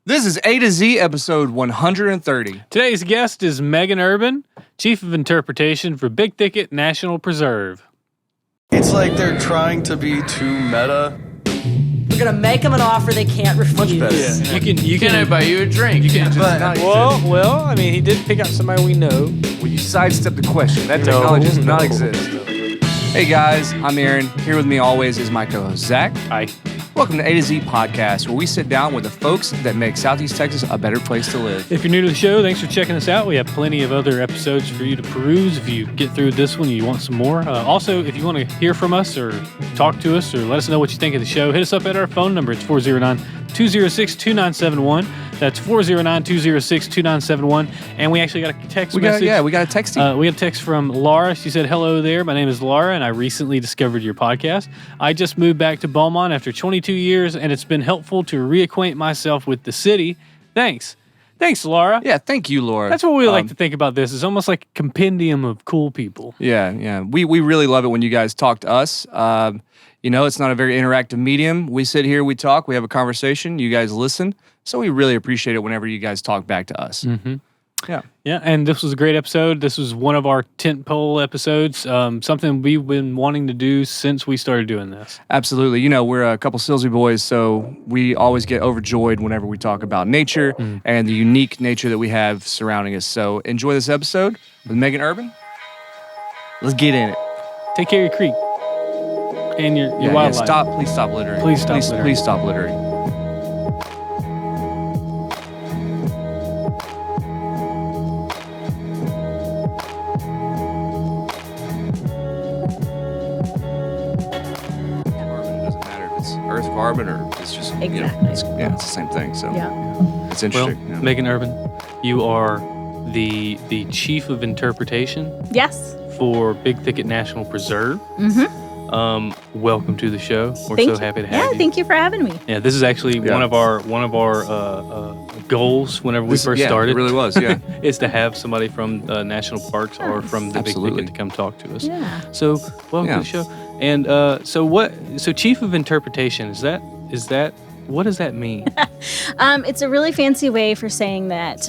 This is A to Z, episode 130. Today's guest is Megan Urban, Chief of Interpretation for Big Thicket National Preserve. It's like they're trying to be too meta. We're gonna make them an offer they can't refuse. Much better. Yeah. You can buy you a drink. You can't just But- not well, I mean, he did pick out somebody we know. Will you sidestep the question? That technology does not exist. Hey guys, I'm Aaron. Here with me always is my co-host Zach. Hi. Welcome to A to Z Podcast, where we sit down with the folks that make Southeast Texas a better place to live. If you're new to the show, thanks for checking us out. We have plenty of other episodes for you to peruse. If you get through this one, you want some more. Also, if you want to hear from us or talk to us or let us know what you think of the show, hit us up at our phone number. It's 409-206-2971. That's 409-206-2971. And we actually got a text message. We got a text. We got a text from Laura. She said, "Hello there. My name is Laura, and I recently discovered your podcast. I just moved back to Beaumont after 22 years, and it's been helpful to reacquaint myself with the city. Thanks." Thanks, Laura. Yeah, thank you, Laura. That's what we like to think about this. It's almost like a compendium of cool people. Yeah. We really love it when you guys talk to us. It's not a very interactive medium. We sit here, we talk, we have a conversation, you guys listen. So we really appreciate it whenever you guys talk back to us. Mm-hmm. Yeah. Yeah, and this was a great episode. This was one of our tentpole episodes, something we've been wanting to do since we started doing this. Absolutely. You know, we're a couple Silsby boys, so we always get overjoyed whenever we talk about nature and the unique nature that we have surrounding us. So enjoy this episode with Megan Urban. Let's get in it. Take care of your creek and your wildlife. Please stop littering. Please stop littering. Please stop littering. Earth carbon, or it's just Exactly. It's the same thing. So Yeah. it's interesting. Well, Megan Urban, you are the Chief of Interpretation Yes. for Big Thicket National Preserve. Mm-hmm. Welcome to the show. We're Thank so you. happy to have you. Thank you for having me. Yeah, this is actually one of our goals whenever we first started. It really was. Yeah. Is to have somebody from national parks or from the Big Thicket to come talk to us. Yeah. So welcome to the show. And so Chief of Interpretation, is that what does that mean? It's a really fancy way for saying that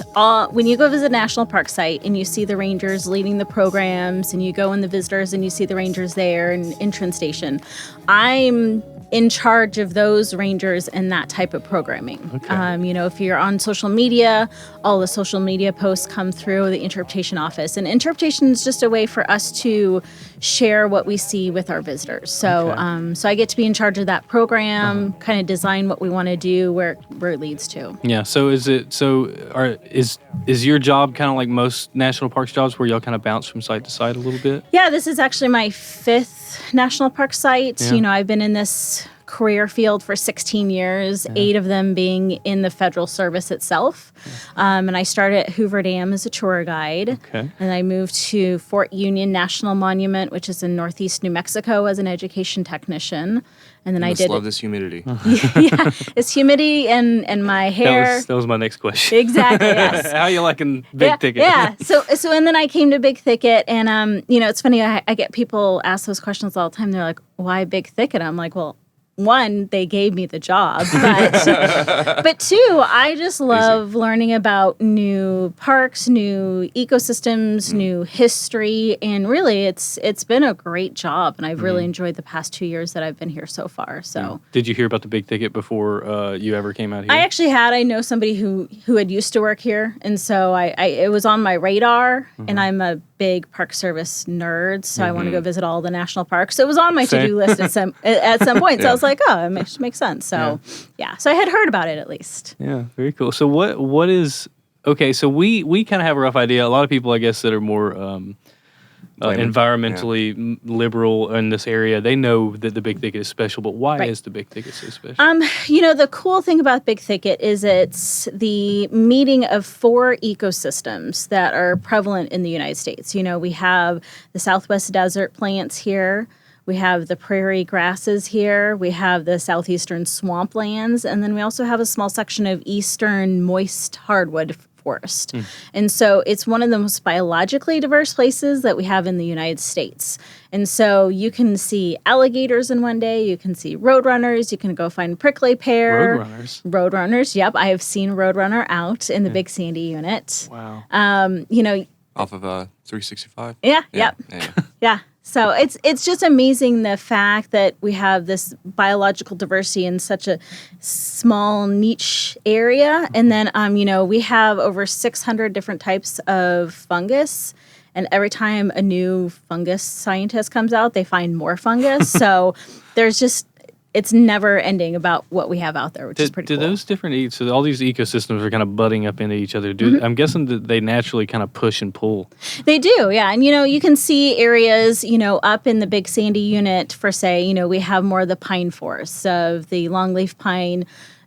when you go visit a national park site and you see the rangers leading the programs and you go in the visitors and you see the rangers there and entrance station, I'm in charge of those rangers and that type of programming. Okay. If you're on social media, all the social media posts come through the interpretation office. And interpretation is just a way for us to share what we see with our visitors. So so I get to be in charge of that program, kind of design what we want to do, where it leads to. Yeah. So is your job kind of like most national parks jobs where y'all kind of bounce from site to site a little bit? Yeah, this is actually my 5th national park site. Yeah. I've been in this career field for 16 years, 8 of them being in the federal service itself. And I started at Hoover Dam as a tour guide. Okay. And I moved to Fort Union National Monument, which is in northeast New Mexico, as an education technician. And then I did love this humidity. Yeah, it's humidity and my hair. That was my next question. Exactly, yes. How you liking Big Thicket? Yeah. So and then I came to Big Thicket, and it's funny. I get people ask those questions all the time. They're like, "Why Big Thicket?" I'm like, "Well, one, they gave me the job, but two, I just love learning about new parks, new ecosystems, new history, and really, it's been a great job, and I've really enjoyed the past 2 years that I've been here so far. So, Did you hear about the Big Thicket before you ever came out here? I actually I know somebody who had used to work here, and so it was on my radar, and I'm a big Park Service nerd, so I want to go visit all the national parks. So it was on my to-do list at some point. So I was like, oh, it makes sense. So so I had heard about it at least. Yeah, very cool. So what is okay? So we kind of have a rough idea. A lot of people, I guess, that are more environmentally liberal in this area, they know that the Big Thicket is special. But why is the Big Thicket so special? The cool thing about Big Thicket is it's the meeting of 4 ecosystems that are prevalent in the United States. We have the Southwest desert plants here. We have the prairie grasses here. We have the southeastern swamplands. And then we also have a small section of eastern moist hardwood forest. And so it's one of the most biologically diverse places that we have in the United States. And so you can see alligators in one day, you can see roadrunners, you can go find prickly pear. Roadrunners, yep. I have seen roadrunner out in the Big Sandy unit. Wow. Off of 365. Yeah. Yeah. So it's just amazing the fact that we have this biological diversity in such a small niche area. And then, we have over 600 different types of fungus. And every time a new fungus scientist comes out, they find more fungus. So it's never ending about what we have out there, which is pretty cool. Do those different, so all these ecosystems are kind of butting up into each other. I'm guessing that they naturally kind of push and pull. They do, yeah. And, you can see areas, up in the Big Sandy unit for, say, we have more of the pine forests of the longleaf pine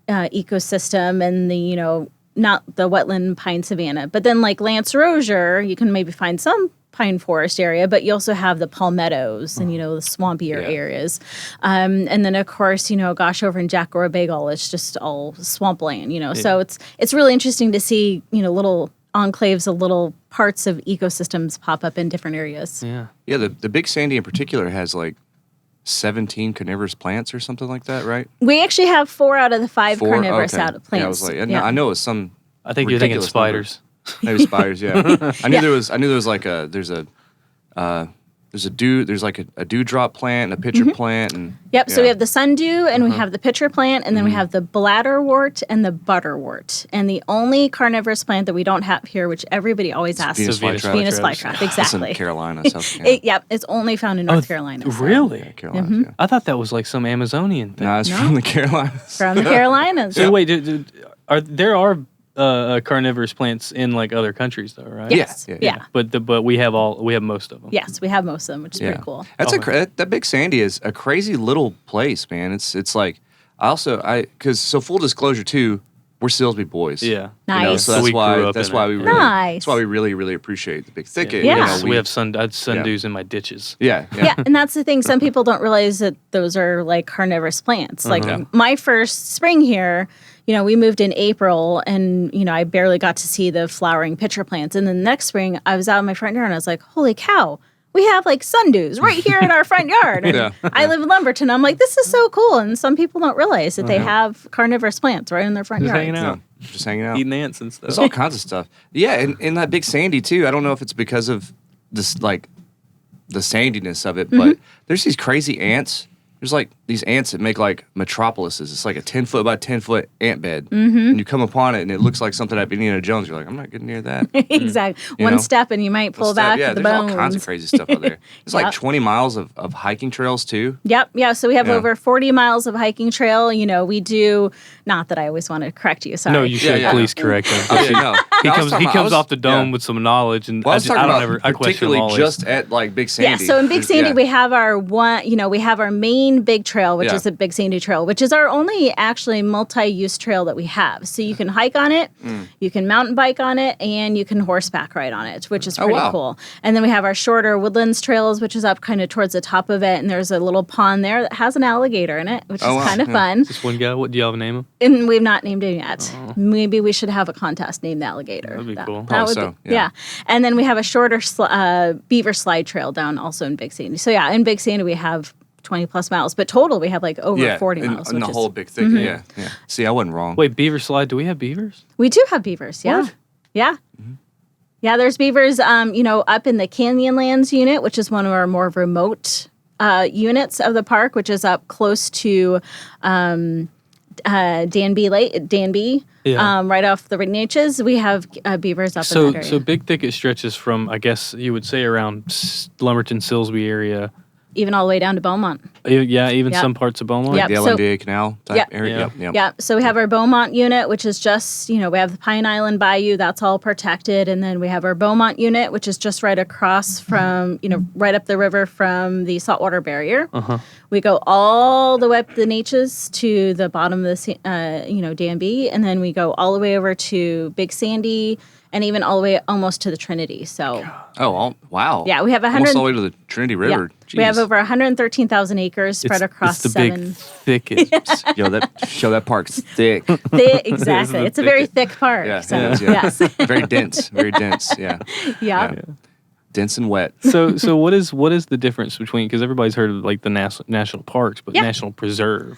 ecosystem and the, not the wetland pine savanna. But then like Lance Rozier, you can maybe find some pine forest area, but you also have the palmettos and, the swampier areas. And then, of course, over in Jack or Bagel, it's just all swampland, So it's really interesting to see, little enclaves of little parts of ecosystems pop up in different areas. Yeah. Yeah, the Big Sandy in particular has like 17 carnivorous plants or something like that, right? We actually have 4 out of the 5 carnivorous out of plants. Yeah, I was like, I know it was some. I think you're thinking spiders. Maybe spiders, yeah. I knew there was like there's like a dewdrop plant and a pitcher plant and so we have the sundew and we have the pitcher plant and then we have the bladderwort and the butterwort. And the only carnivorous plant that we don't have here, which everybody always asks, Venus flytrap. Exactly. It's in Carolina, South Carolina. It's only found in North Carolina. So. Really? Yeah, Carolina, yeah. I thought that was like some Amazonian thing. No, it's from the Carolinas. From the Carolinas. So wait, there are carnivorous plants in like other countries though, right? Yes. Yeah. But we have most of them. Yes, we have most of them, which is pretty cool. That's that Big Sandy is a crazy little place, man. It's like because full disclosure too, we're Silsby boys. Yeah. Nice. So that's why we really really appreciate the Big Thicket. Yeah. We have sundews in my ditches. Yeah. And that's the thing. Some people don't realize that those are like carnivorous plants. Like my first spring here, we moved in April and, I barely got to see the flowering pitcher plants. And then the next spring, I was out in my front yard and I was like, holy cow, we have like sundews right here in our front yard. And I live in Lumberton. I'm like, this is so cool. And some people don't realize that they have carnivorous plants right in their front yard. Just hanging out. Eating ants and stuff. There's all kinds of stuff. Yeah, and in that Big Sandy too, I don't know if it's because of this, like, the sandiness of it, but there's these crazy ants. There's like these ants that make like metropolises. It's like a 10-foot by 10-foot ant bed. And you come upon it and it looks like something out of Indiana Jones. You're like, I'm not getting near that. Exactly. One step and you might pull back the bones. Yeah, there's all kinds of crazy stuff out there. There's like 20 miles of hiking trails too. Yep. Yeah. So we have over 40 miles of hiking trail. We do, not that I always want to correct you. Sorry. No, you should please correct him. No. He comes off the dome with some knowledge, and I question particularly just at like Big Sandy. Yeah, so in Big Sandy we have our we have our main big trail, which is the Big Sandy Trail, which is our only actually multi-use trail that we have. So you can hike on it, you can mountain bike on it, and you can horseback ride on it, which is pretty cool. And then we have our shorter woodlands trails, which is up kind of towards the top of it, and there's a little pond there that has an alligator in it, which is kind of fun. This one guy, what do you have a name him? And we've not named him yet. Maybe we should have a contest named the alligator. That'd be cool. Yeah. And then we have a shorter beaver slide trail down also in Big Sandy. So in Big Sandy we have 20 plus miles, but total we have like over 40 miles. In the whole Big Thicket, yeah. See, I wasn't wrong. Wait, beaver slide, do we have beavers? We do have beavers, yeah. What? Yeah. Yeah, there's beavers, up in the Canyonlands unit, which is one of our more remote units of the park, which is up close to Danby Lake, right off the Neches. We have beavers up in that area. So Big Thicket stretches from, I guess you would say, around Lumberton, Silsby area. Even all the way down to Beaumont. Yeah, even some parts of Beaumont. Like the LNDA Canal type area. Yeah. So we have our Beaumont unit, which is just, we have the Pine Island Bayou. That's all protected. And then we have our Beaumont unit, which is just right across from, right up the river from the saltwater barrier. We go all the way up the Neches to the bottom of the, Danby. And then we go all the way over to Big Sandy. and even all the way almost to the Trinity. So Wow. yeah, we have almost all the way to the Trinity River. we have over 113,000 acres spread across it's the 7. Big Thicket. Yo, that park's thick. Exactly. It's a very thick park. Yeah, So, it is, yes. Very dense. Very dense. Yeah. Yeah. Dense and wet. So what is the difference between, because everybody's heard of like the national parks, but Yeah. national preserve?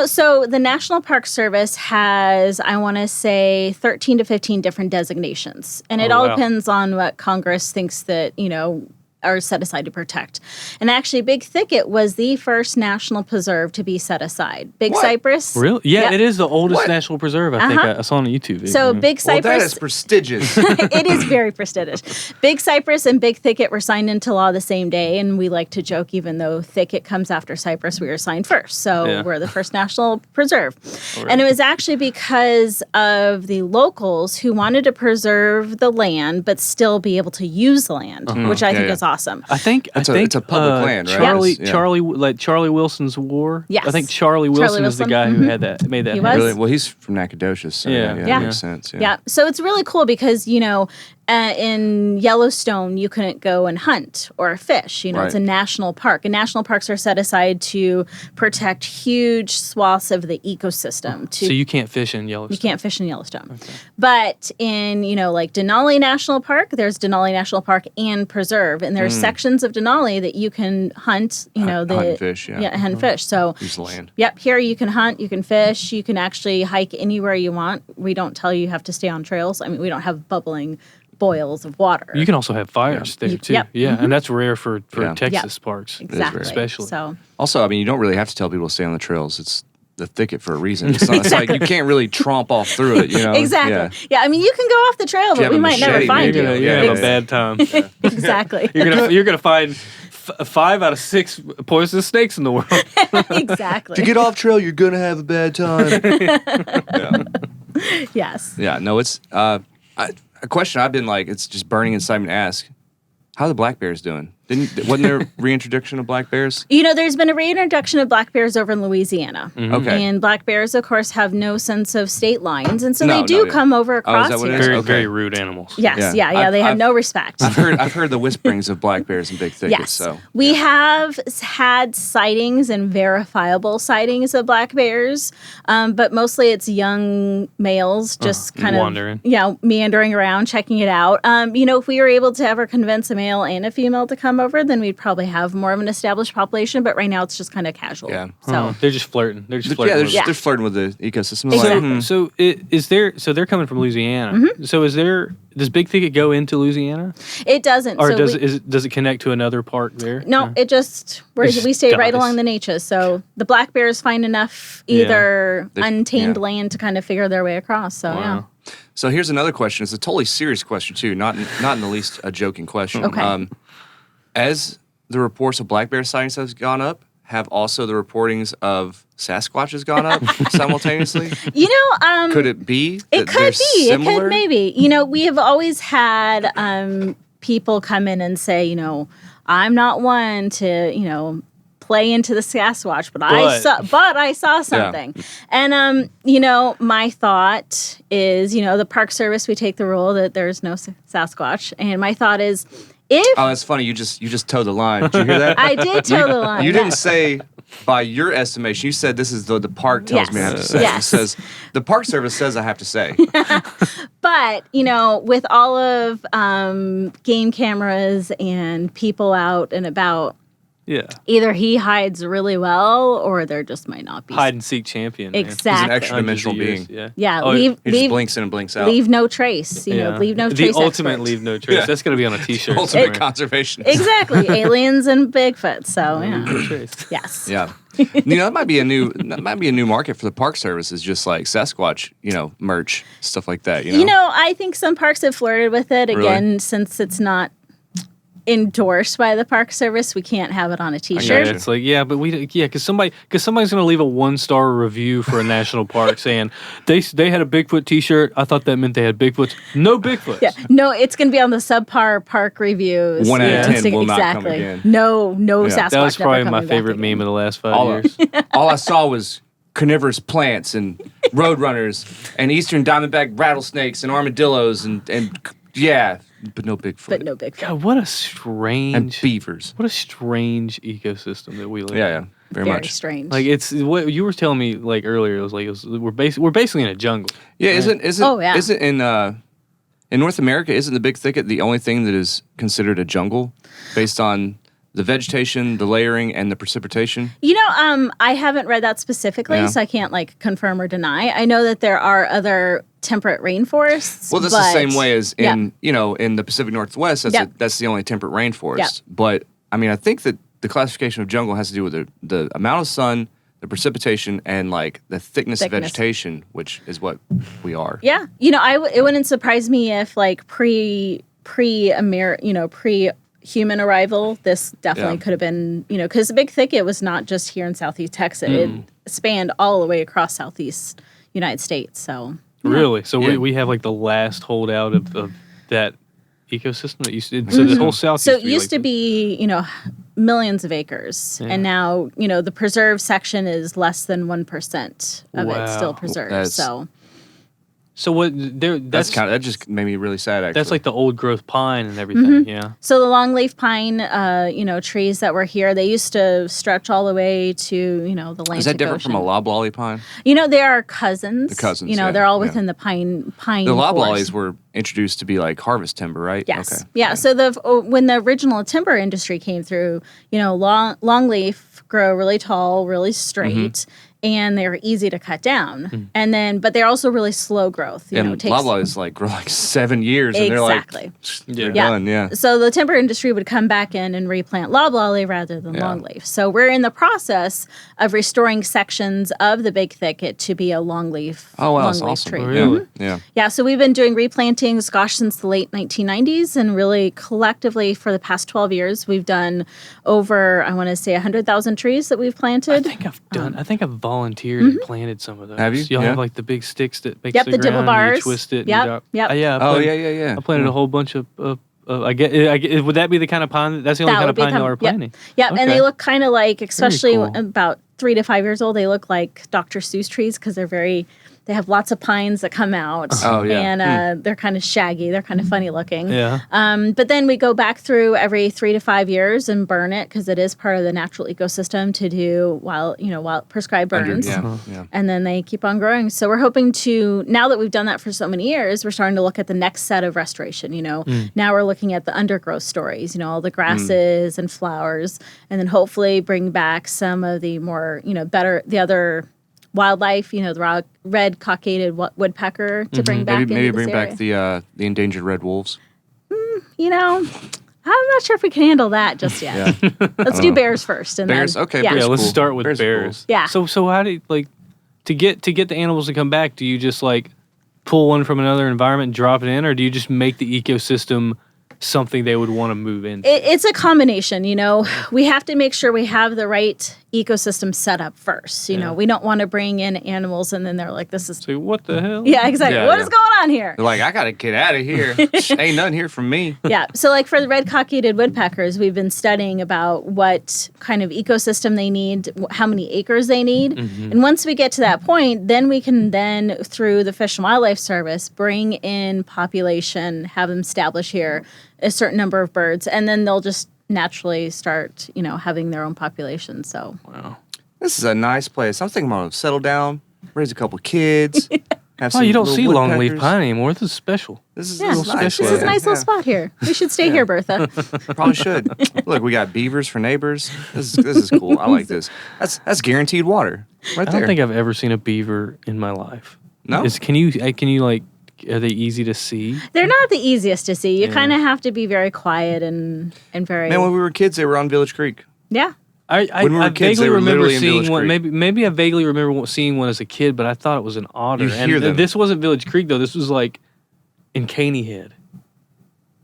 So the National Park Service has, I want to say, 13 to 15 different designations. And it all depends on what Congress thinks that, are set aside to protect. And actually, Big Thicket was the first national preserve to be set aside. Big Cypress. Really? Yeah, Yep. it is the oldest national preserve, I think. I saw on a YouTube video. So Big Well, Cypress. that is prestigious. It is very prestigious. Big Cypress and Big Thicket were signed into law the same day, and we like to joke, even though Thicket comes after Cypress, we were signed first. So we're the first national preserve. And it was actually because of the locals who wanted to preserve the land, but still be able to use the land, which I think is awesome. I think it's a public land, right? Charlie Wilson's War. Yes. I think Charlie Wilson is the guy who made that. He was. Really? Well, he's from Nacogdoches. So that makes sense. Yeah. So it's really cool because, in Yellowstone, you couldn't go and hunt or fish. It's a national park. And national parks are set aside to protect huge swaths of the ecosystem. So you can't fish in Yellowstone? You can't fish in Yellowstone. Okay. But in, like Denali National Park, there's Denali National Park and Preserve. And there's sections of Denali that you can hunt, hunt and fish, hunt and fish. So use the land. Yep. Here you can hunt, you can fish, you can actually hike anywhere you want. We don't tell you have to stay on trails. I mean, we don't have bubbling boils of water. You can also have fires there too. Yep. Yeah, and that's rare for Texas parks. Exactly. Especially. So also, I mean, you don't really have to tell people to stay on the trails. It's the thicket for a reason. It's like you can't really tromp off through it, Exactly. Yeah, I mean, you can go off the trail, but we might never find you. You're gonna have a bad time. Exactly. You're gonna find 5 out of 6 poisonous snakes in the world. Exactly. If you get off trail, you're gonna have a bad time. Yes. Yeah. No, it's a question I've been like, it's just burning inside me to ask. How are the black bears doing? Wasn't there reintroduction of black bears? There's been a reintroduction of black bears over in Louisiana. Mm-hmm. Okay. And black bears, of course, have no sense of state lines, and so they do come over across that what here. it is? Very, Okay. very rude animals. Yes, yeah. They have no respect. I've heard the whisperings of black bears in Big Thicket. Yes. So we have had sightings and verifiable sightings of black bears, but mostly it's young males just kind wandering. of meandering around, checking it out. If we were able to ever convince a male and a female to come over, then we'd probably have more of an established population. But right now it's just kind of casual. Yeah. So They're just flirting. They're just yeah, flirting. they're flirting with the ecosystem. Exactly. So they're coming from Louisiana. Mm-hmm. So does Big Thicket go into Louisiana? it doesn't. Or so does it connect to another park there? No, it just we stay right along the Neches. So the black bears find enough either untamed land to kind of figure their way across. So Wow. So here's another question. It's a totally serious question too, not in the least a joking question. Okay. As the reports of black bear sightings has gone up, have also the reportings of Sasquatches gone up simultaneously? Could it be? It could be. Similar? It could maybe. We have always had people come in and say, I'm not one to, play into the Sasquatch, but I saw something. Yeah. And my thought is, the Park Service, we take the rule that there's no Sasquatch, and my thought is, that's funny. You just towed the line. Did you hear that? I did toe the line. You didn't say by your estimation. You said this is the park tells me I have to say. Yes. It says the Park Service says I have to say. But with all of game cameras and people out and about, either he hides really well, or there just might not be hide and seek champion. Man. Exactly. He's an extra dimensional being. He just blinks in and blinks out. Leave no trace. Leave no trace. The ultimate expert. leave no trace. That's going to be on a T-shirt. Ultimate conservation. Exactly. Aliens and Bigfoot. So no trace. Yes. Yeah. That might be a new market for the Park Service. Is just like Sasquatch, merch, stuff like that. I think some parks have flirted with it again, since it's not endorsed by the Park Service. We can't have it on a T-shirt. It's like, because somebody's going to leave a 1-star review for a national park saying they had a Bigfoot T-shirt. I thought that meant they had Bigfoots. No Bigfoots. Yeah, no, it's going to be on the subpar park reviews. 1 out of 10 will not come again. No Sasquatch. That was probably my ever favorite coming meme of the last 5 years. All I saw was carnivorous plants and roadrunners and eastern diamondback rattlesnakes and armadillos and yeah, but no Bigfoot. But no Bigfoot. God, what a And strange, beavers. what a strange ecosystem that we live in. Yeah, very much. strange. Like it's what you were telling me like earlier. It was like we're basically in a jungle. Yeah, right? isn't in North America, isn't the Big Thicket the only thing that is considered a jungle based on the vegetation, the layering, and the precipitation? I haven't read that specifically, Yeah. so I can't like confirm or deny. I know that there are other temperate rainforests. Well, that's the same way as in in the Pacific Northwest. That's the only temperate rainforest. Yeah. But I mean, I think that the classification of jungle has to do with the amount of sun, the precipitation, and like the thickness of vegetation, which is what we are. Yeah, it wouldn't surprise me if like pre-human arrival, this definitely could have been, because the Big Thicket was not just here in Southeast Texas; it spanned all the way across Southeast United States. So Really, so we have like the last holdout of that ecosystem that used to. So the whole South. So it used to be, millions of acres, and now the preserve section is less than 1% of it still preserved. So what? That just made me really sad. Actually, that's like the old growth pine and everything. Yeah. So the longleaf pine, trees that were here, they used to stretch all the way to the Atlantic Is that different Ocean. from a loblolly pine? They are cousins. The cousins, they're all within the pine. The loblollies forest. were introduced to be like harvest timber, right? Yes. Okay. Yeah. So when the original timber industry came through, longleaf grow really tall, really straight, and they're easy to cut down. And then, but they're also really slow growth. And loblollies grow like 7 years, and Exactly. they're done. Yeah. So the timber industry would come back in and replant loblolly rather than longleaf. So we're in the process of restoring sections of the Big Thicket to be a longleaf. Oh wow, that's longleaf awesome. tree. Really? Yeah. Yeah, so we've been doing replantings, since the late 1990s, and really collectively for the past 12 years, we've done over, I want to say, 100,000 trees that we've planted. I think I've volunteered and planted some of those. Have you? Y'all Yeah. have like the big sticks that make Yep, the the dibble ground, bars. you twist it. Yep, And yep. yeah. Yeah. I planted a whole bunch of. I get. Would that be the kind of pine? That's the only That kind would of be pine y'all are planting. Yep, Okay. and they look kind of like, especially cool. about 3 to 5 years old, they look like Dr. Seuss trees because they have lots of pines that come out. Oh, yeah. And they're kind of shaggy. They're kind of funny looking. Yeah. But then we go back through every 3 to 5 years and burn it because it is part of the natural ecosystem to do while prescribed burns. Yeah. And then they keep on growing. So we're hoping to, now that we've done that for so many years, we're starting to look at the next set of restoration. Now we're looking at the undergrowth stories, all the grasses and flowers, and then hopefully bring back some of the more, the other wildlife, the red cockaded woodpecker to bring back Maybe into bring this back area. the endangered red wolves. I'm not sure if we can handle that just yet. Let's do bears first. And Bears? then, Okay, Yeah. bears. Yeah, let's cool. start with Bears are bears. cool. Yeah. So how do you to get the animals to come back? Do you just pull one from another environment and drop it in, or do you just make the ecosystem something they would want to move into? It's a combination, We have to make sure we have the right ecosystem set up first. We don't want to bring in animals and then they're like, this is... So what the hell? Yeah, exactly. Yeah, What yeah. is going on here? They're like, I gotta get out of here. Ain't nothing here from me. Yeah. So for the red cockaded woodpeckers, we've been studying about what kind of ecosystem they need, how many acres they need. And once we get to that point, then we can through the Fish and Wildlife Service, bring in population, have them establish here a certain number of birds, and then they'll just naturally start, having their own population. So Wow. This is a nice place. I'm thinking about settle down, raise a couple kids. Have some You don't little see longleaf woodpeckers. pine anymore. This is special. This is yeah, nice. this is a nice little spot here. We should stay here, Bertha. Probably should. Look, we got beavers for neighbors. This is cool. I like this. That's guaranteed water right I there. don't think I've ever seen a beaver in my life. No? Can you are they easy to see? They're not the easiest to see. You kind of have to be very quiet and very... Man, when we were kids, they were on Village Creek. Yeah. I When we were kids, they vaguely were remember literally in seeing Village one. Creek. Maybe I vaguely remember seeing one as a kid, but I thought it was an otter. You hear and them. This wasn't Village Creek though. This was in Caney Head.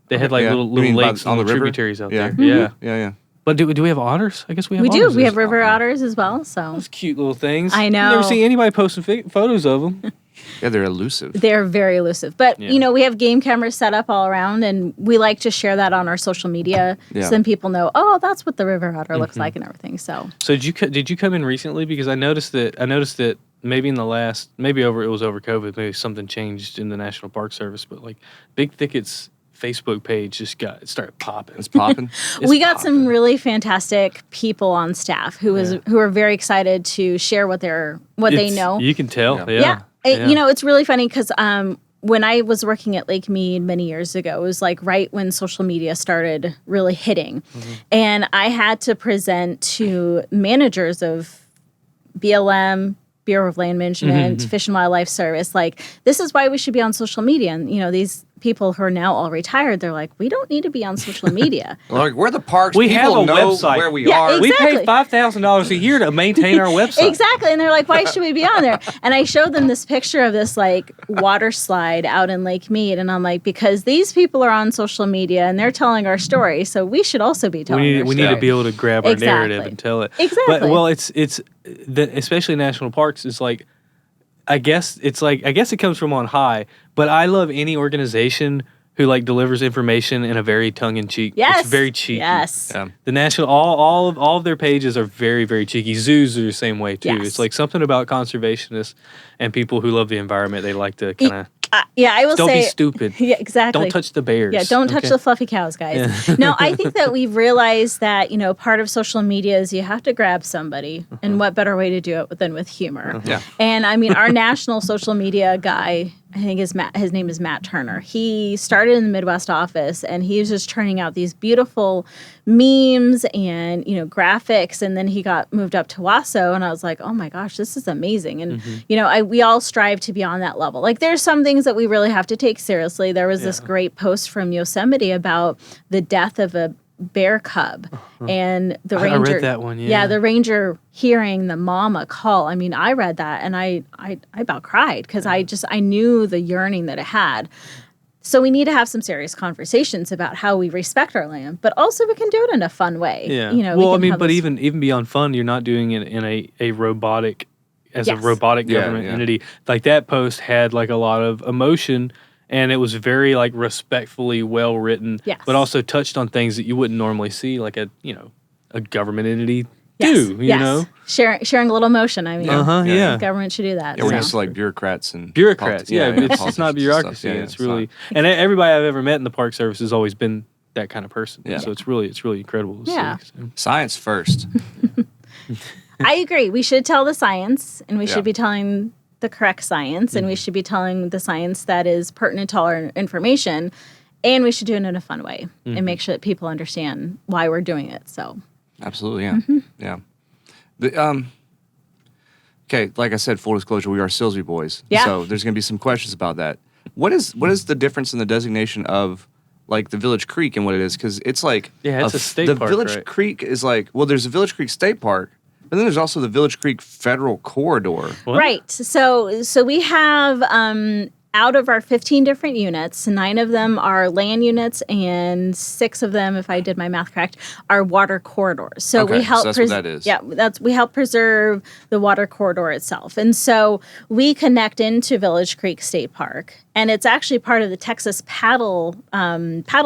They had Yeah. little You mean lakes on the river? tributaries out Yeah. there. Yeah. Yeah. But do we have otters? I guess we have. We otters. do. We have river otters as well. So Those cute little things. I You know. never see anybody posting photos of them. Yeah, they're elusive. They're very elusive. But, Yeah. we have game cameras set up all around, and we like to share that on our social media Yeah. so then people know, oh, that's what the river otter looks like and everything. So did you come in recently? Because I noticed that maybe in the last, it was over COVID, maybe something changed in the National Park Service, but like Big Thicket's Facebook page just started popping. It's popping. we got some really fantastic people on staff who are very excited to share what they know. You can tell. Yeah. Yeah. It's really funny because when I was working at Lake Mead many years ago, it was like right when social media started really hitting. And I had to present to managers of BLM, Bureau of Land Management, Fish and Wildlife Service, like, this is why we should be on social media. And, these people who are now all retired, they're like, we don't need to be on social media. Like, we're the parks. We People have a know website. where we Yeah, are. exactly. We pay $5,000 a year to maintain our website. Exactly. And they're like, why should we be on there? And I showed them this picture of this like water slide out in Lake Mead. And I'm like, because these people are on social media and they're telling our story. So we should also be telling our We story. need to be able to grab our Exactly. narrative and tell it. Exactly. But, well, especially national parks, it's like, I guess it comes from on high, but I love any organization who like delivers information in a very tongue-in-cheek. Yes. It's very cheeky. Yes. Yeah. The national, all of their pages are very, very cheeky. Zoos are the same way too. Yes. It's like something about conservationists and people who love the environment. They like to kind of I will don't say. be stupid. Yeah, exactly. Don't touch the bears. Yeah, don't touch okay? the fluffy cows, guys. No, I think that we've realized that, part of social media is you have to grab somebody. And what better way to do it than with humor? Yeah. And I mean, our national social media guy, I think his name is Matt Turner. He started in the Midwest office and he was just turning out these beautiful memes and, graphics. And then he got moved up to WASO and I was like, oh my gosh, this is amazing. And, we all strive to be on that level. Like there's some things that we really have to take seriously. There was this great post from Yosemite about the death of a bear cub and the ranger. I read that one, yeah. The ranger hearing the mama call. I mean, I read that and I about cried because I knew the yearning that it had. So we need to have some serious conversations about how we respect our land, but also we can do it in a fun way. Yeah. we Well, I can mean, have but this- even beyond fun, you're not doing it in a robotic, as a Yes. robotic Yeah, government yeah. entity. Like that post had like a lot of emotion, and it was very like respectfully well written. Yes. But also touched on things that you wouldn't normally see, like a government entity Yes, do. You yes. know. sharing a little emotion. I mean, Yeah. government should do that. Yeah, we're so. used to like bureaucrats and Bureaucrats. Yeah, it's politicians not and bureaucracy. stuff. Yeah, it's really and everybody I've ever met in the Park Service has always been that kind of person. Yeah. So it's really incredible to Yeah. see. So. Science first. I agree. We should tell the science, and we Yeah. should be telling the correct science, and we should be telling the science that is pertinent to our information, and we should do it in a fun way and make sure that people understand why we're doing it. So, Absolutely, yeah. Yeah. Okay, like I said, full disclosure, we are Silsby boys. Yeah. So there's going to be some questions about that. What is the difference in the designation of like the Village Creek and what it is? Because it's like Yeah, it's a state the park, Village right? Creek is like, well, there's a Village Creek State Park, but then there's also the Village Creek Federal Corridor. What? right. So we have out of our 15 different units, 9 of them are land units, and 6 of them, if I did my math correct, are water corridors. So Okay, we help. so that's what that is. Yeah, we help preserve the water corridor itself, and so we connect into Village Creek State Park, and it's actually part of the Texas paddle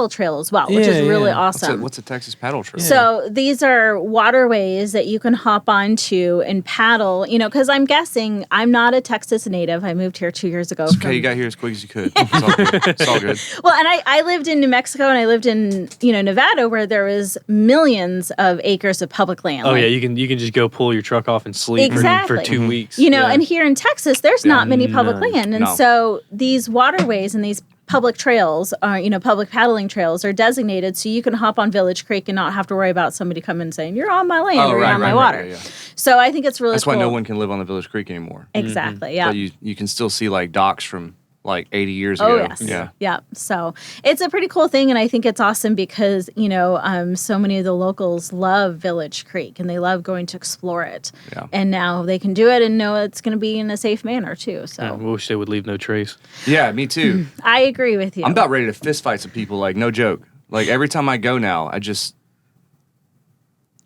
trail as well, which Yeah, is really yeah. awesome. What's a Texas paddle trail? So these are waterways that you can hop onto and paddle, because I'm guessing I'm not a Texas native. I moved here 2 years ago. Okay, you got here as quick as you could. It's all good. It's all good. Well, and I lived in New Mexico and I lived in, Nevada where there was millions of acres of public land. Oh Like, yeah, you can just go pull your truck off and sleep Exactly. for 2 weeks. And here in Texas, there's not many public none. land. And No. so these waterways and these public trails are, public paddling trails are designated so you can hop on Village Creek and not have to worry about somebody coming and saying, you're on my land or you're on my water. yeah. So I think it's really That's cool. why no one can live on the Village Creek anymore. Exactly. Yeah. But you can still see like docks from like 80 years Oh, ago. yes. Yeah. So it's a pretty cool thing. And I think it's awesome because, so many of the locals love Village Creek and they love going to explore it. Yeah. And now they can do it and know it's going to be in a safe manner too. So I wish they would leave no trace. Yeah, me too. I agree with you. I'm about ready to fist fight some people, like no joke. Like every time I go now, I just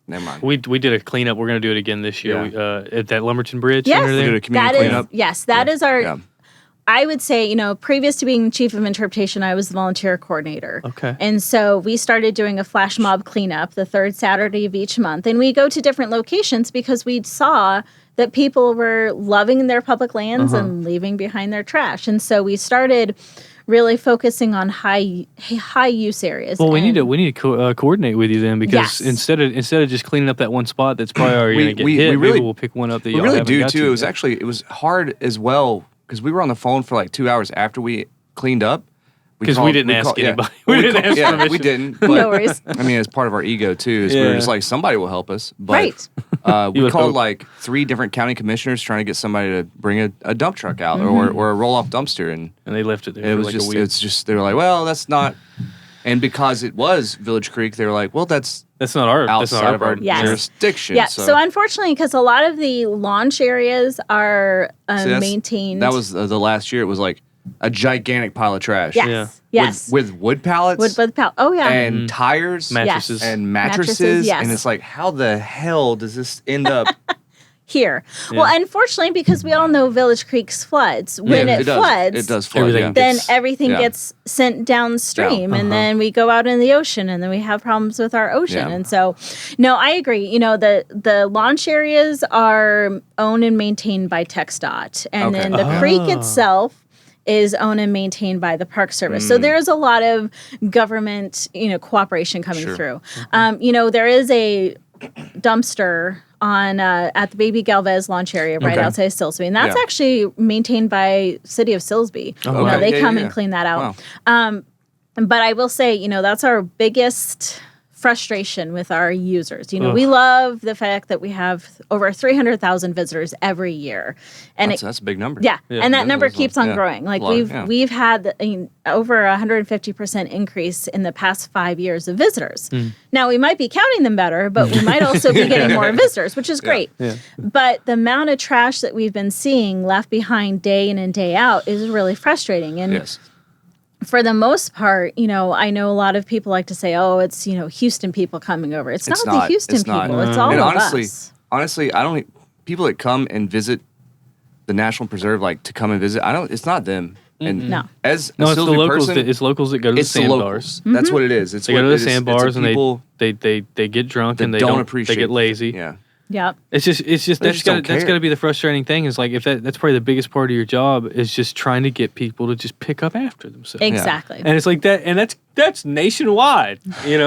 never mind. We did a cleanup. We're gonna do it again this year Yeah. at that Lumberton Bridge Yes. under We there. did a community That is, cleanup. yes, that is our, Yeah. I would say, previous to being chief of interpretation, I was the volunteer coordinator. Okay. And so we started doing a flash mob cleanup the third Saturday of each month. And we go to different locations because we saw that people were loving their public lands and leaving behind their trash. And so we started really focusing on high use areas. Well, we need to coordinate with you then, because Yes. instead of just cleaning up that one spot that's probably already going to get hit, maybe we'll pick one up that We y'all really haven't do got too. to It was yet. actually hard as well because we were on the phone for like 2 hours after we cleaned up. Because we didn't ask anybody. We didn't ask Yeah, permission. we didn't. But, No worries. I mean, it's part of our ego too. Is we were Yeah. just like, somebody will help us. But, Right. We would called hope. like 3 different county commissioners trying to get somebody to bring a dump truck out or a roll off dumpster, and And they left it there it for was like just a week. it's just they were like, well, that's not. And because it was Village Creek, they were like, well, that's That's not our outside of our problem. Yes. jurisdiction. Yeah. So unfortunately, because a lot of the launch areas are See, that's- maintained. That was the last year. It was like a gigantic pile of trash. Yes. Yeah. Yes. With wood pallets. Oh, yeah. and tires Mattresses. and Mattresses, mattresses. yes. And it's like, how the hell does this end up? Here. Well, unfortunately, because we all know Village Creek's floods. When it floods, It does flood. Everything Yeah. then It's- everything yeah. gets sent downstream, and then we go out in the ocean, and then we have problems with our ocean. Yeah. And so, no, I agree. The launch areas are owned and maintained by TxDOT, and Okay. then the creek itself is owned and maintained by the Park Service. So there is a lot of government, cooperation coming through. There is a dumpster on at the Baby Galvez launch area right Okay. outside of Silsbee, and that's Yeah. actually maintained by City of Silsbee. Okay. They Yeah, come yeah, and yeah. clean that out. Wow. But I will say, that's our biggest frustration with our users. We love the fact that we have over 300,000 visitors every year, and That's a big number. yeah, and that number that's a- keeps on yeah, growing. Like a lot, we've had over 150% increase in the past 5 years of visitors. Now we might be counting them better, but we might also be getting more visitors, which is great. Yeah. But the amount of trash that we've been seeing left behind day in and day out is really frustrating. And Yes. for the most part, I know a lot of people like to say, "Oh, it's Houston people coming over." It's not the Houston It's not. people. It's all And of honestly, us. honestly, I don't. People that come and visit the National Preserve, like to come and visit, I don't. It's not them. And No. as a No, it's the Silsbee locals. person, It's locals that go to the it's the sandbars. locals. That's what it is. It's They what go to the it is. It's sandbars and people they get drunk that and they don't don't appreciate. They get lazy. Yeah. Yeah. It's just They that's just don't got care. to be the frustrating thing, is like, if that's probably the biggest part of your job, is just trying to get people to just pick up after themselves. Exactly. And it's like that, and that's nationwide. We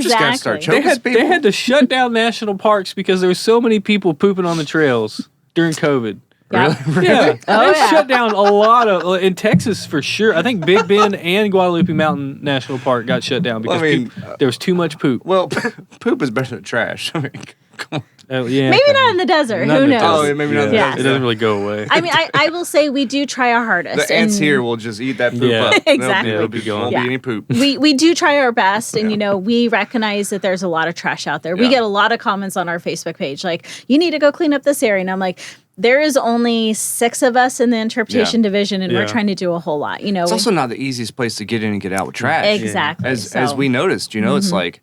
just gotta start Exactly. choking they people. had to shut down national parks because there were so many people pooping on the trails during COVID. Yeah. Yeah, Oh, they yeah. shut down a lot of in Texas for sure. I think Big Bend and Guadalupe Mountain National Park got shut down because Well, I mean, there was too much poop. Well, poop is better than trash. I mean, come on. Yeah, Maybe not in the desert. Not Who in the knows? desert. Oh, yeah, maybe not in the Yeah. It doesn't really go away. I mean, I will say we do try our hardest. The ants and here will just eat that poop Yeah. up. Exactly. There'll be, Yeah. won't Yeah. be any poop. We do try our best, and we recognize that there's a lot of trash out there. We Yeah. get a lot of comments on our Facebook page, like, "You need to go clean up this area," and I'm like, there is only 6 of us in the interpretation division, and we're Yeah. trying to do a whole lot. It's also not the easiest place to get in and get out with trash. exactly. As So- we noticed, it's like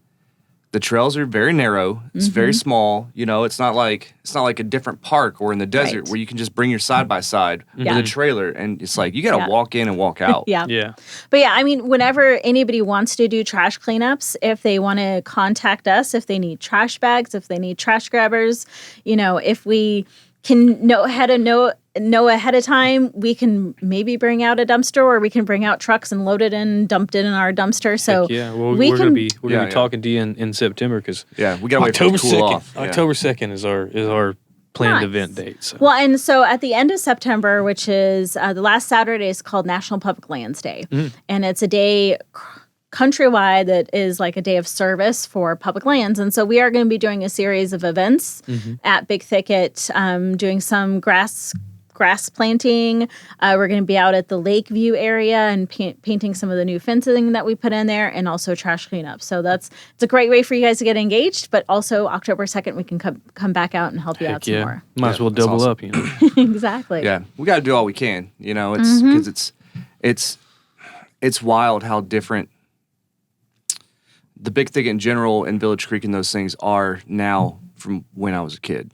the trails are very narrow. It's very small. It's not like a different park or in the desert Right. where you can just bring your side by side Yeah. with a trailer, and it's like you got to Yeah. walk in and walk out. Yeah. Yeah. But yeah, I mean, whenever anybody wants to do trash cleanups, if they want to contact us, if they need trash bags, if they need trash grabbers, if we can know ahead of time, we can maybe bring out a dumpster, or we can bring out trucks and load it in, dumped it in our dumpster. So Heck yeah. Well, we we're gonna can be Yeah. talking to you in September, because Yeah, we got to wait for it October to cool 2nd. off. Yeah. October 2nd is our planned Nice. event date. So. Well, and so at the end of September, which is the last Saturday, is called National Public Lands Day. And it's a day countrywide that is like a day of service for public lands. And so we are going to be doing a series of events at Big Thicket, doing some grass planting. We're going to be out at the Lakeview area and painting some of the new fencing that we put in there, and also trash cleanup. So it's a great way for you guys to get engaged, but also October 2nd, we can come back out and help you out some yeah. more. Might as well that's double awesome. up, Exactly. Yeah, we got to do all we can. It's because it's wild how different the Big Thicket in general and Village Creek and those things are now from when I was a kid.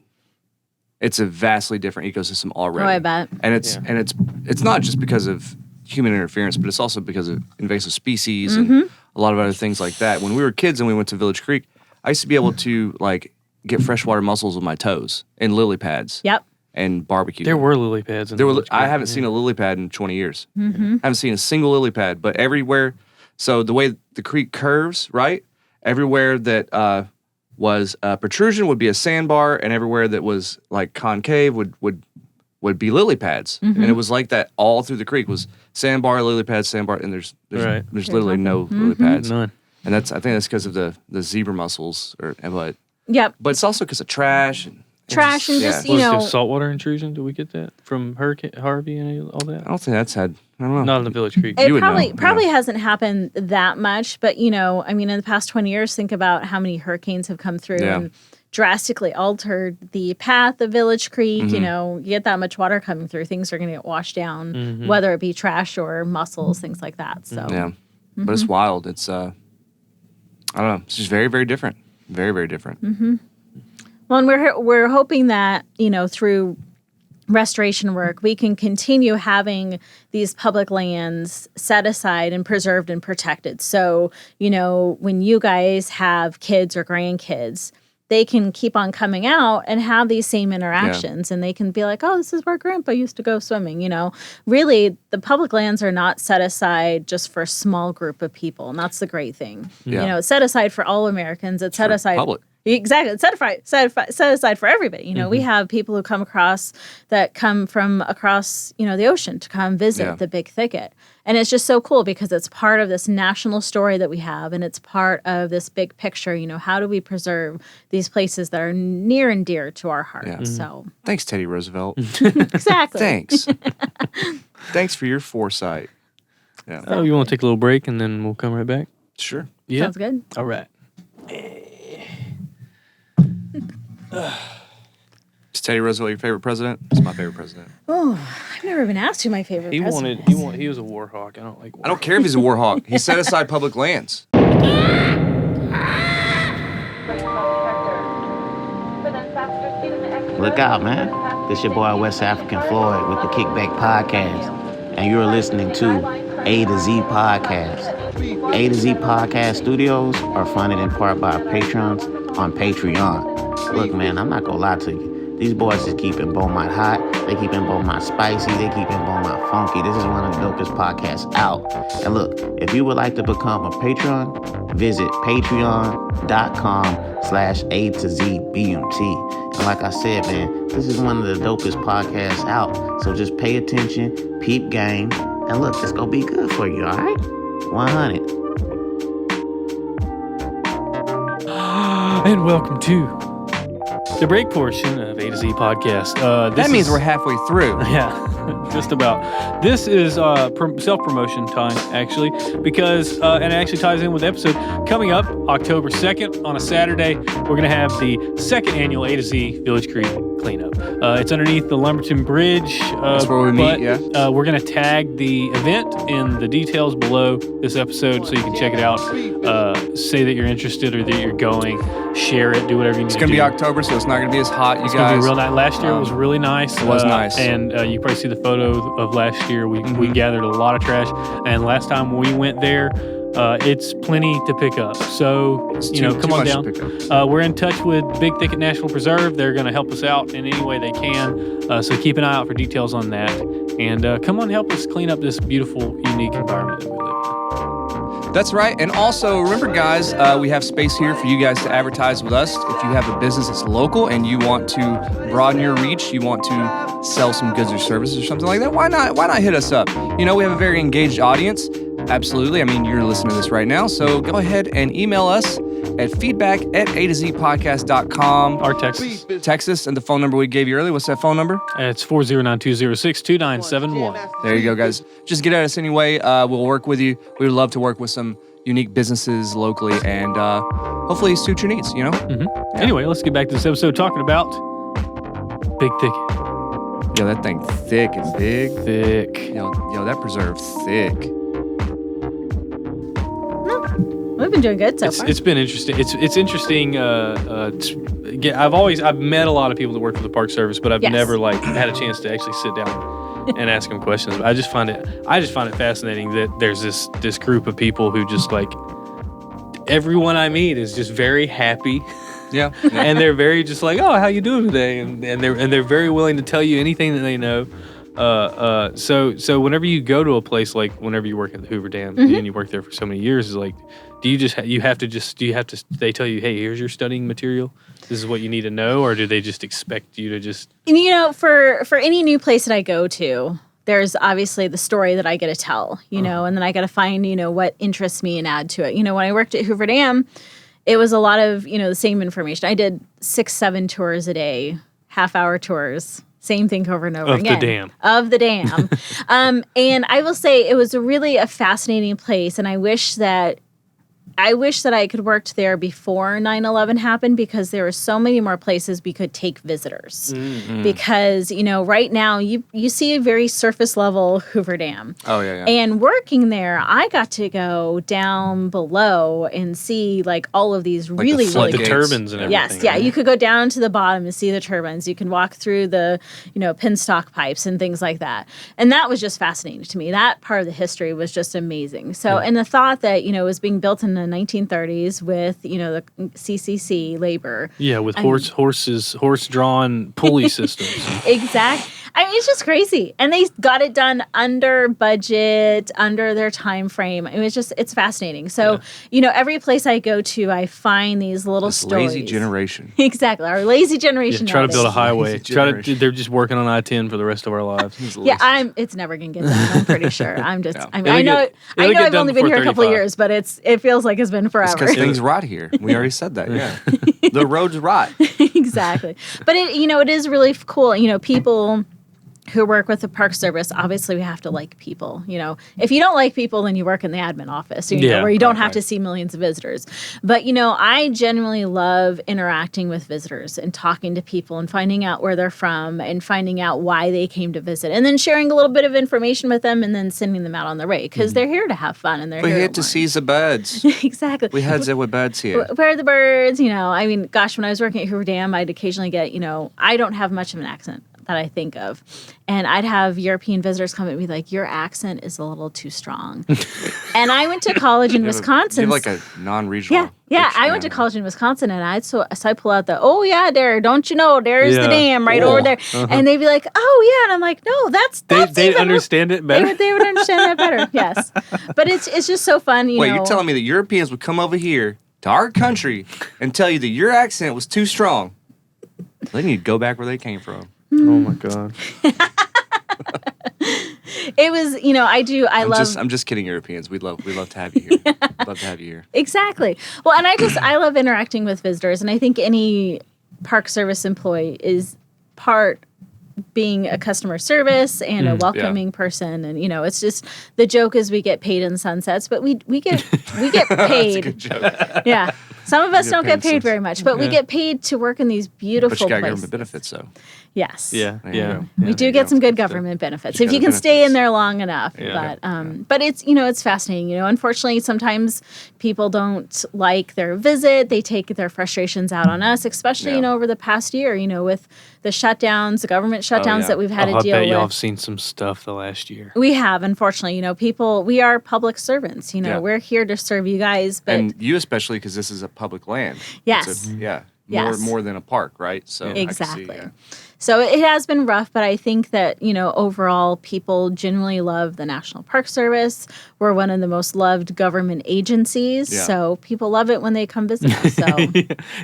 it's a vastly different ecosystem already. Oh, I bet. And it's not just because of human interference, but it's also because of invasive species and a lot of other things like that. When we were kids and we went to Village Creek, I used to be able to like get freshwater mussels with my toes in lily pads. Yep. And barbecue. There were lily pads. I haven't seen a lily pad in 20 years. I haven't seen a single lily pad, but everywhere. So the way the creek curves, right? Everywhere that was a protrusion would be a sandbar, and everywhere that was like concave would be lily pads. And it was like that all through the creek was sandbar, lily pad, sandbar, and there's literally no lily pads. None. And I think that's because of the zebra mussels, but it's also because of trash and. Trash and just, you Was know. there saltwater intrusion? Did we get that from Hurricane Harvey and all that? I don't think that's had. I don't know. Not in the Village Creek. It probably hasn't happened that much, but you know, I mean, in the past 20 years, think about how many hurricanes have come through and drastically altered the path of Village Creek. You know, you get that much water coming through, things are going to get washed down, whether it be trash or mussels, things like that. So but it's wild. It's I don't know. It's just very, very different. Very, very different. Well, and we're hoping that, you know, through restoration work, we can continue having these public lands set aside and preserved and protected. So, you know, when you guys have kids or grandkids, they can keep on coming out and have these same interactions and they can be like, oh, this is where grandpa used to go swimming. You know, really the public lands are not set aside just for a small group of people. And that's the great thing. You know, it's set aside for all Americans. It's set aside. Public. Exactly. It's set aside for everybody. You know, we have people who come from across, you know, the ocean to come visit the Big Thicket. And it's just so cool because it's part of this national story that we have and it's part of this big picture. You know, how do we preserve these places that are near and dear to our heart? Yeah. So thanks, Teddy Roosevelt. exactly. Thanks. Thanks for your foresight. Yeah. Oh, you want to take a little break and then we'll come right back? Sure. Yeah. Sounds good. All right. Is Teddy Roosevelt your favorite president? It's my favorite president. Oh, I've never been asked who my favorite president is. He was a war hawk. I don't like war I don't care if he's a war hawk. He set aside public lands. Look out, man. This your boy West African Floyd with the Kickback Podcast. And you're listening to A to Z Podcast. A to Z Podcast Studios are funded in part by our patrons on Patreon. Look, man, I'm not gonna lie to you. These boys is keeping Beaumont hot. They keeping Beaumont spicy. They keeping Beaumont funky. This is one of the dopest podcasts out. And look, if you would like to become a patron, visit patreon.com/A to Z BMT. And like I said, man, this is one of the dopest podcasts out. So just pay attention, peep game, and look, it's gonna be good for you, all right? 100. And welcome to the break portion of A to Z Podcast. That means we're halfway through. Yeah, just about. This is self-promotion time, actually, because, and it actually ties in with the episode. Coming up October 2nd on a Saturday, we're going to have the second annual A to Z Village Creek cleanup. It's underneath the Lumberton Bridge. That's where we meet, we're going to tag the event in the details below this episode so you can check it out. Say that you're interested or that you're going. Share it. Do whatever you need to do. It's going to be October, so it's not going to be as hot, you it's guys. It's going to be real nice. Last year it was really nice. It was nice. And you probably see the photo of last year. We gathered a lot of trash. And last time we went there, it's plenty to pick up. So, come on down. We're in touch with Big Thicket National Preserve. They're going to help us out in any way they can. So keep an eye out for details on that. And come on, help us clean up this beautiful, unique environment that we live in. That's right. And also, remember, guys, we have space here for you guys to advertise with us. If you have a business that's local and you want to broaden your reach, you want to sell some goods or services or something like that, why not hit us up? We have a very engaged audience. Absolutely. I mean, you're listening to this right now. So go ahead and email us at feedback@atozpodcast.com. Or text us. And the phone number we gave you earlier, what's that phone number? It's 409-206-2971. There you go, guys. Just get at us anyway. We'll work with you. We would love to work with some unique businesses locally and hopefully suit your needs, Yeah. Anyway, let's get back to this episode talking about Big Thicket. Yo, that thing thick and big. Thick. Yo, that preserve thick. We've been doing good so far. It's been interesting. It's interesting. I've met a lot of people that work for the Park Service, but I've never had a chance to actually sit down and ask them questions. But I just find it fascinating that there's this group of people who just everyone I meet is just very happy. Yeah. And they're very just oh, how you doing today? And they're very willing to tell you anything that they know. So whenever you go to a place whenever you work at the Hoover Dam and you work there for so many years, do you have to they tell you, hey, here's your studying material, this is what you need to know, or do they just expect you to just? And for any new place that I go to, there's obviously the story that I get to tell, and then I got to find what interests me and add to it. When I worked at Hoover Dam, it was a lot of the same information. I did 6-7 tours a day, half-hour tours. Same thing over and over again. Of the dam. And I will say it was really a fascinating place, and I wish that I could worked there before 9/11 happened, because there were so many more places we could take visitors. Mm-hmm. Because, right now you see a very surface level Hoover Dam. Oh, yeah. And working there, I got to go down below and see all of these really the turbines and everything. Yes, yeah. You could go down to the bottom and see the turbines. You can walk through the, penstock pipes and things like that. And that was just fascinating to me. That part of the history was just amazing. So, and the thought that, it was being built in the 1930s with, the CCC labor. Yeah, with horse-drawn pulley systems. Exactly. I mean, it's just crazy. And they got it done under budget, under their time frame. It's fascinating. So, every place I go to, I find these little stories. Lazy generation. Exactly. Our lazy generation. Try to build a highway. They're just working on I-10 for the rest of our lives. It's never going to get done. I'm pretty sure. I'm just, I know I've only been here a couple of years, but it feels like it's been forever. Because things rot here. We already said that. Yeah. The roads rot. Exactly. But it is really cool. People who work with the Park Service, obviously we have to like people. If you don't like people, then you work in the admin office, where you don't have to see millions of visitors. But, I genuinely love interacting with visitors and talking to people and finding out where they're from and finding out why they came to visit, and then sharing a little bit of information with them and then sending them out on their way, because they're here to have fun and they're here to see the birds. Exactly. We had the birds here. Where are the birds? When I was working at Hoover Dam, I'd occasionally get, I don't have much of an accent that I think of. And I'd have European visitors come and be like, your accent is a little too strong. And I went to college in Wisconsin. You have a non-regional. Yeah. I went to college in Wisconsin, and I pull out there, don't you know, there's the dam right over there. Uh-huh. And they'd be like, oh, yeah. And I'm like, no, that's They understand it better? They would understand that better, yes. But it's just so fun, Wait, you're telling me that Europeans would come over here to our country and tell you that your accent was too strong? Then you'd go back where they came from. Oh my God. It was, I'm just kidding, Europeans. We'd love to have you here. We'd love to have you here. Exactly. Well, and I love interacting with visitors, and I think any Park Service employee is part being a customer service and a welcoming person. And, it's just, the joke is we get paid in sunsets, but we get paid. That's a good joke. Yeah. Some of us don't get paid very much, but we get paid to work in these beautiful places. But you got government benefits, though. Yes. Yeah. We do get some good government benefits if you can stay in there long enough. Yeah. But it's, it's fascinating. Unfortunately, sometimes people don't like their visit. They take their frustrations out on us, especially, over the past year, with the shutdowns, the government shutdowns that we've had to deal with. I bet y'all have seen some stuff the last year. We have, unfortunately. We are public servants. We're here to serve you guys. But and you especially, because this is a public land. Yes. More than a park, right? So exactly. I can see, So it has been rough, but I think that, overall people genuinely love the National Park Service. We're one of the most loved government agencies. Yeah. So people love it when they come visit us. So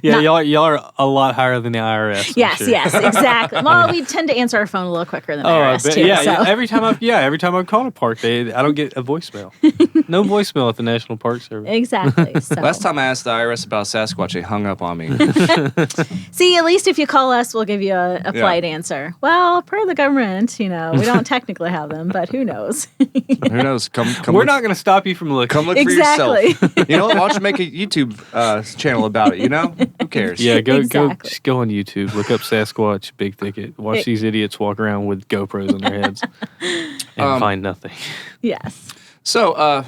y'all are a lot higher than the IRS. Yes, exactly. Well, we tend to answer our phone a little quicker than the IRS too. Yeah, every time I've called a park, I don't get a voicemail. No voicemail at the National Park Service. Exactly. So. Last time I asked the IRS about Sasquatch, they hung up on me. See, at least if you call us, we'll give you a polite answer. Well, per the government, we don't technically have them, but who knows? Who knows? Come. We're not going to stop you from looking. Come look for yourself. You know what? Why don't you make a YouTube channel about it? Who cares? Yeah, go on YouTube. Look up Sasquatch, Big Thicket. Watch these idiots walk around with GoPros on their heads and find nothing. Yes. So,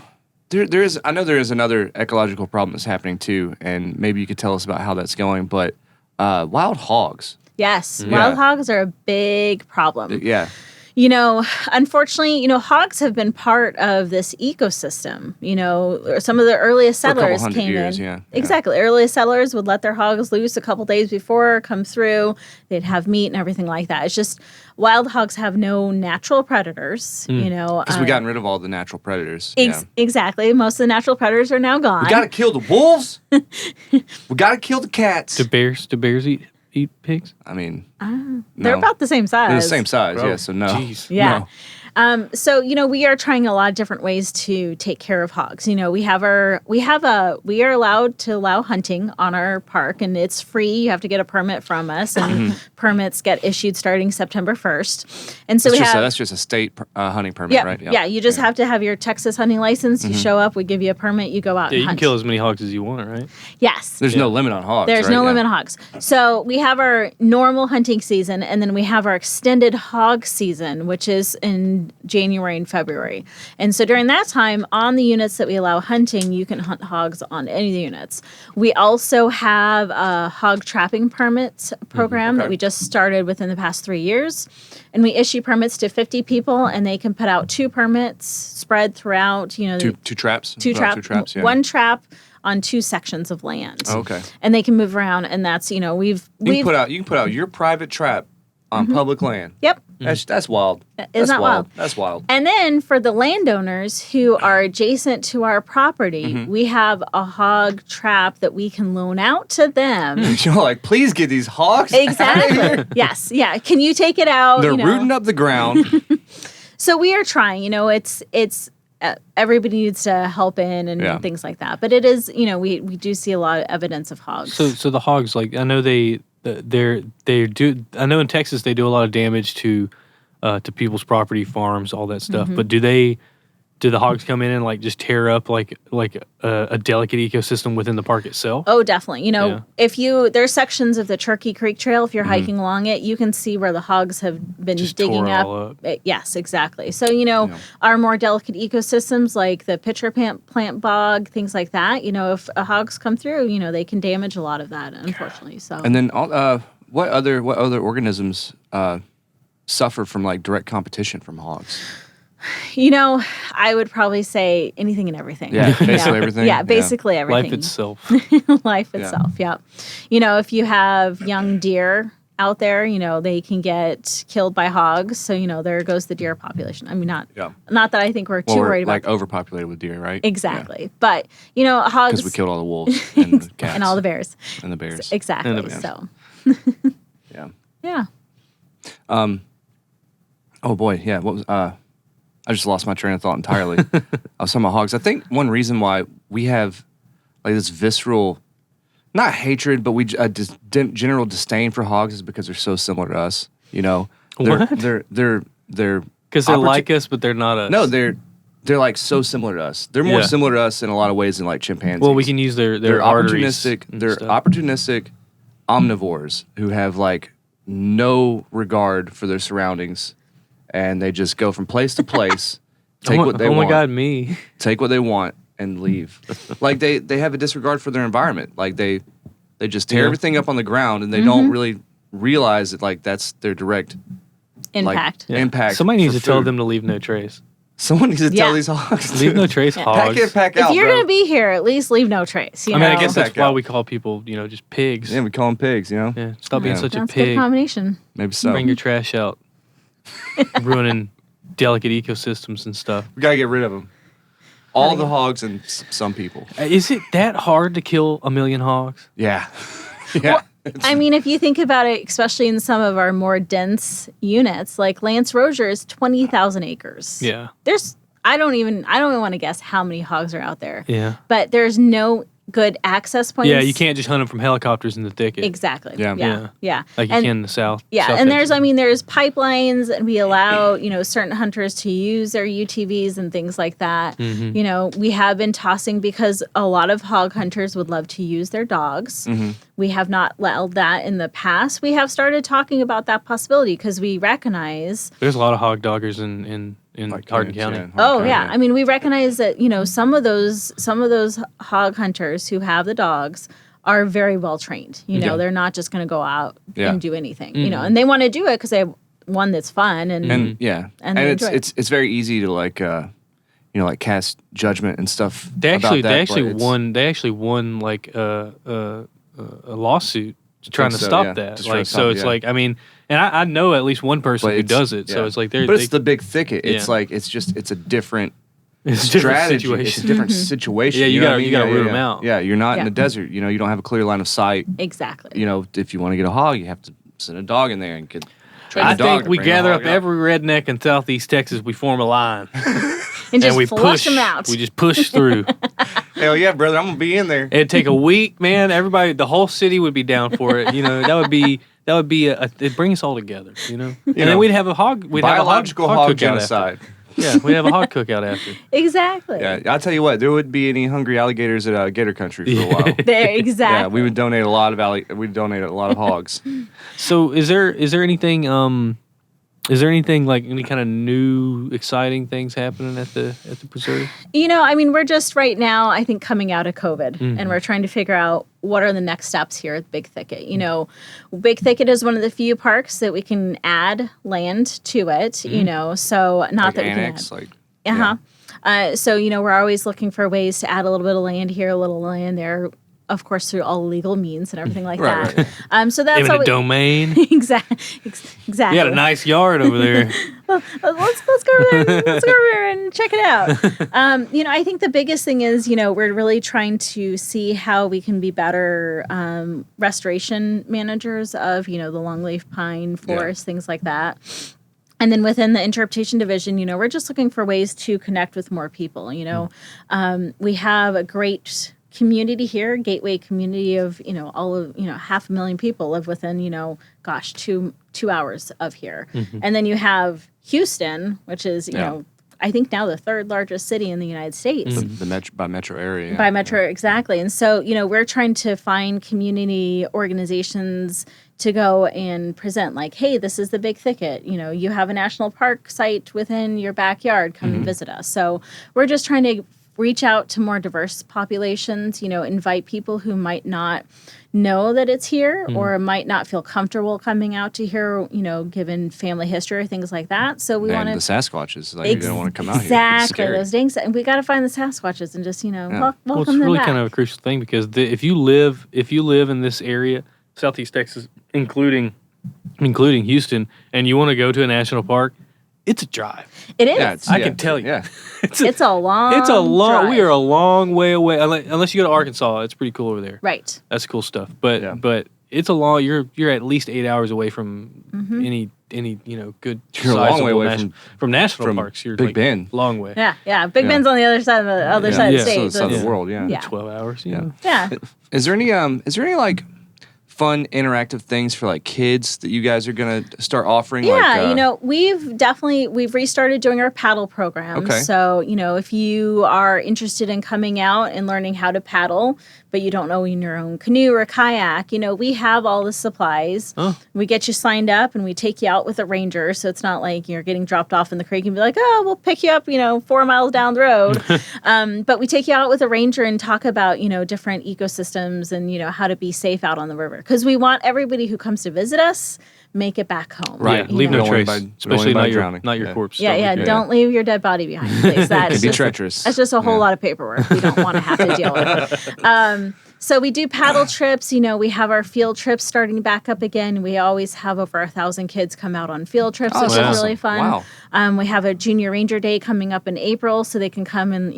I know there is another ecological problem that's happening too, and maybe you could tell us about how that's going. But wild hogs. Yes, Yeah. wild hogs are a big problem. Yeah. You know, unfortunately, hogs have been part of this ecosystem. Some of the earliest For a couple settlers hundred came years, in. yeah. Exactly. Earliest settlers would let their hogs loose a couple days before, come through. They'd have meat and everything like that. It's just wild hogs have no natural predators, Because we gotten rid of all the natural predators. Yeah. Exactly. Most of the natural predators are now gone. We got to kill the wolves. We got to kill the cats. Do bears eat pigs? I mean, They're no. about the same size. They're the same size, Bro, yeah, so no. jeez. Yeah. No. So we are trying a lot of different ways to take care of hogs. We are allowed to allow hunting on our park, and it's free. You have to get a permit from us, and permits get issued starting September 1st. And so That's just a state hunting permit, right? Yeah, you just have to have your Texas hunting license. You show up, we give you a permit, you go out Yeah, and you hunt. can kill as many hogs as you want, right? Yes. There's no limit on hogs. There's right? no Yeah. limit on hogs. So we have our normal hunting season, and then we have our extended hog season, which is in January and February. And so during that time, on the units that we allow hunting, you can hunt hogs on any of the units. We also have a hog trapping permits program that we just started within the past 3 years. And we issue permits to 50 people, and they can put out 2 permits spread throughout, Two traps? two Put out trap, 2 traps, yeah. one trap on 2 sections of land. Oh, okay. And they can move around, and that's You can put out your private trap on public land. Yep. That's wild. Isn't that wild? That's wild. And then for the landowners who are adjacent to our property, we have a hog trap that we can loan out to them. You're like, please get these hogs out of Exactly. here. Yes. Yeah. Can you take it out? They're rooting up the ground. So we are trying. It's everybody needs to help in and Yeah. things like that. But it is, we do see a lot of evidence of hogs. So the hogs, like I know they do. I know in Texas they do a lot of damage to people's property, farms, all that stuff. But do the hogs come in and like just tear up like a delicate ecosystem within the park itself? Oh, definitely. Yeah. If there's sections of the Turkey Creek Trail, if you're hiking along it, you can see where the hogs have been Just digging tore it up. all up. Yes, exactly. So, our more delicate ecosystems like the pitcher plant bog, things like that, if hogs come through, they can damage a lot of that, unfortunately. So, And then what other organisms suffer from like direct competition from hogs? I would probably say anything and everything. Yeah, basically everything. Yeah, basically everything. Life itself. Life itself, yeah. If you have young deer out there, they can get killed by hogs. So, there goes the deer population. I mean, not that I think we're too We're worried like about. overpopulated with deer, right? Exactly. But, hogs. Because we killed all the wolves and the cats. and all the bears. And the bears. Exactly. And the bears. So, Yeah. yeah. Oh boy, yeah. What was I just lost my train of thought entirely. I was talking about hogs. I think one reason why we have like this visceral, not hatred, but we general disdain for hogs is because they're so similar to us. They're What? they're Because they're like us, but they're not us. no, they're like so similar to us. They're more Yeah. similar to us in a lot of ways than like chimpanzees. Well, we can use their They're arteries. opportunistic. and They're stuff. opportunistic omnivores who have like no regard for their surroundings, and they just go from place to place, take what they oh want, my God, me. take what they want, and leave. Like they have a disregard for their environment. Like they just tear Yeah. everything up on the ground, and they don't really realize that like that's their direct Impact. Like, impact. Somebody needs for to tell food. them to leave no trace. Someone needs to Yeah. tell these hogs. Leave no trace, Yeah. hogs. Pack in, pack If out. you're bro. going to be here, at least leave no trace. I mean, I guess that's Pack why out. we call people, just pigs. Yeah, we call them pigs. Yeah, stop being Yeah. such a That's a good pig. combination. Maybe so. Bring your trash out. Ruining delicate ecosystems and stuff. We gotta get rid of them. All the hogs and some people. Is it that hard to kill 1 million hogs? Yeah. Yeah. I mean, if you think about it, especially in some of our more dense units, like Lance Rozier is 20,000 acres. Yeah. I don't even want to guess how many hogs are out there. Yeah. But there's no good access points. Yeah, you can't just hunt them from helicopters in the thicket. Exactly. Yeah. Yeah. Like you And- can in the south. Yeah, South and there's Texas. there's pipelines, and we allow certain hunters to use their UTVs and things like that. Mm-hmm. We have been tossing because a lot of hog hunters would love to use their dogs. Mm-hmm. We have not allowed that in the past. We have started talking about that possibility because we recognize There's a lot of hog doggers in in Like Hardin units, County. yeah. Oh Okay, yeah. yeah. I mean, we recognize that some of those hog hunters who have the dogs are very well trained. They're not just going to go out Yeah. and do anything. And they want to do it because they have one that's fun and And yeah, And and they it's enjoy it. it's very easy to like like cast judgment and stuff. They actually about that, but it's- won. They actually won like a lawsuit trying to so, stop yeah. that. To try to Like stop so, it, it's yeah. like I mean, and I know at least one person but who it's- does it. So yeah. it's like they're. But it's the big thicket. It's Yeah. like it's a different it's a different strategy. It's a situation. different situation. Yeah, you know what gotta- I mean? you gotta Yeah, root yeah, 'em yeah. out. Yeah, you're not in Yeah. the desert. You don't have a clear line of sight. exactly. If you want to get a hog, you have to send a dog in there and train I the dog think to we bring the gather hog up out. every redneck in Southeast Texas. We form a line And just we flush push them out. We just push through. Hell yeah, brother! I'm gonna be in there. It'd take a week, man. Everybody, the whole city would be down for it. That would be it'd bring us all together. And then know, we'd have a hog. We'd Biological have a hog cookout genocide. After. Yeah, we'd have a hog cookout after. Exactly. Yeah, I'll tell you what. There wouldn't be any hungry alligators at Gator Country for a while. There, exactly. Yeah, we would donate a lot of we'd donate a lot of hogs. So, is there anything like any kind of new exciting things happening at the preserve? We're just right now, I think, coming out of COVID, and we're trying to figure out what are the next steps here at Big Thicket. Big Thicket is one of the few parks that we can add land to it. So not Like that annex, we can. like So we're always looking for ways to add a little bit of land here, a little land there. Of course, through all legal means and everything like Right, that. So that's Eminent domain. Exactly. Exactly. You got a nice yard over there. Let's go over there. Let's go over there and check it out. I think the biggest thing is, we're really trying to see how we can be better restoration managers of, the longleaf pine forest, things like that. And then within the interpretation division, we're just looking for ways to connect with more people. We have a great community here, gateway community of, all of, 500,000 people live within, 2 hours of here. And then you have Houston, which is, I think now the third largest city in the United States. by metro area. Yeah. By metro, exactly. And so, we're trying to find community organizations to go and present like, hey, this is the Big Thicket. You have a national park site within your backyard. Come and visit us. So we're just trying to reach out to more diverse populations, invite people who might not know that it's here or might not feel comfortable coming out to here, given family history or things like that. So we want And to... the Sasquatches, like, you don't want to come out here. It's Exactly. scary. Those dings. And we got to find the Sasquatches and just, welcome Well, it's them really back. kind of a crucial thing because if you live in this area, Southeast Texas, including Houston, and you want to go to a national park, it's a drive. It is. Yeah, it's- I can tell you. Yeah. It's a long drive. We are a long way away. Unless you go to Arkansas, it's pretty cool over there. Right. That's cool stuff. But Yeah. but it's a long. You're at least 8 hours away from Mm-hmm. any good. You're a long way sizable away from national from parks. You're Big like, Bend. long way. Yeah. Big Yeah. Ben's on the other side of the side of Yeah. the state. So So of the world, yeah. Yeah. 12 hours. Yeah. yeah. Is there any like fun interactive things for like kids that you guys are gonna start offering? Yeah, like, we've restarted doing our paddle program. Okay. So, if you are interested in coming out and learning how to paddle, but you don't know in your own canoe or kayak, we have all the supplies. Oh. We get you signed up and we take you out with a ranger. So it's not like you're getting dropped off in the creek and be like, oh, we'll pick you up, 4 miles down the road. But we take you out with a ranger and talk about, different ecosystems and, how to be safe out on the river. Because we want everybody who comes to visit us, make it back home. Right. you Leave know? no Don't worry trace, about- especially don't worry not about drowning. your Yeah. corpse. Yeah, don't leave your dead body behind, please. That's It'd be just treacherous. That's just a whole Yeah. lot of paperwork we don't want to have to deal with. So we do paddle trips. We have our field trips starting back up again. We always have over 1,000 kids come out on field trips, Oh, which that's is really awesome. fun. Wow. We have a Junior Ranger Day coming up in April, so they can come and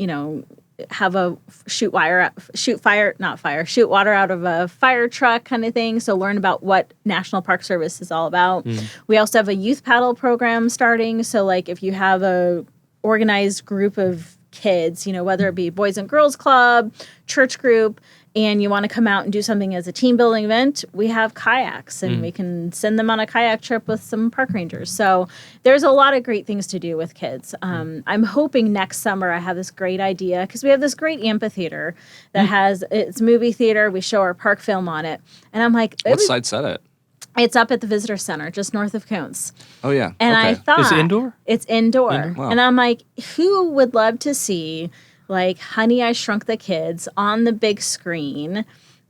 have a shoot water out of a fire truck kind of thing. So learn about what National Park Service is all about. We also have a youth paddle program starting. So like if you have a organized group of kids, whether it be Boys and Girls Club, church group, and you want to come out and do something as a team building event, we have kayaks and we can send them on a kayak trip with some park rangers. So there's a lot of great things to do with kids. I'm hoping next summer I have this great idea because we have this great amphitheater that has, it's movie theater. We show our park film on it. And I'm like, What site's that at? It's up at the visitor center, just north of Koontz. Oh yeah. And okay. I thought Is it indoor? It's indoor. Wow. And I'm like, who would love to see like Honey, I Shrunk the Kids on the big screen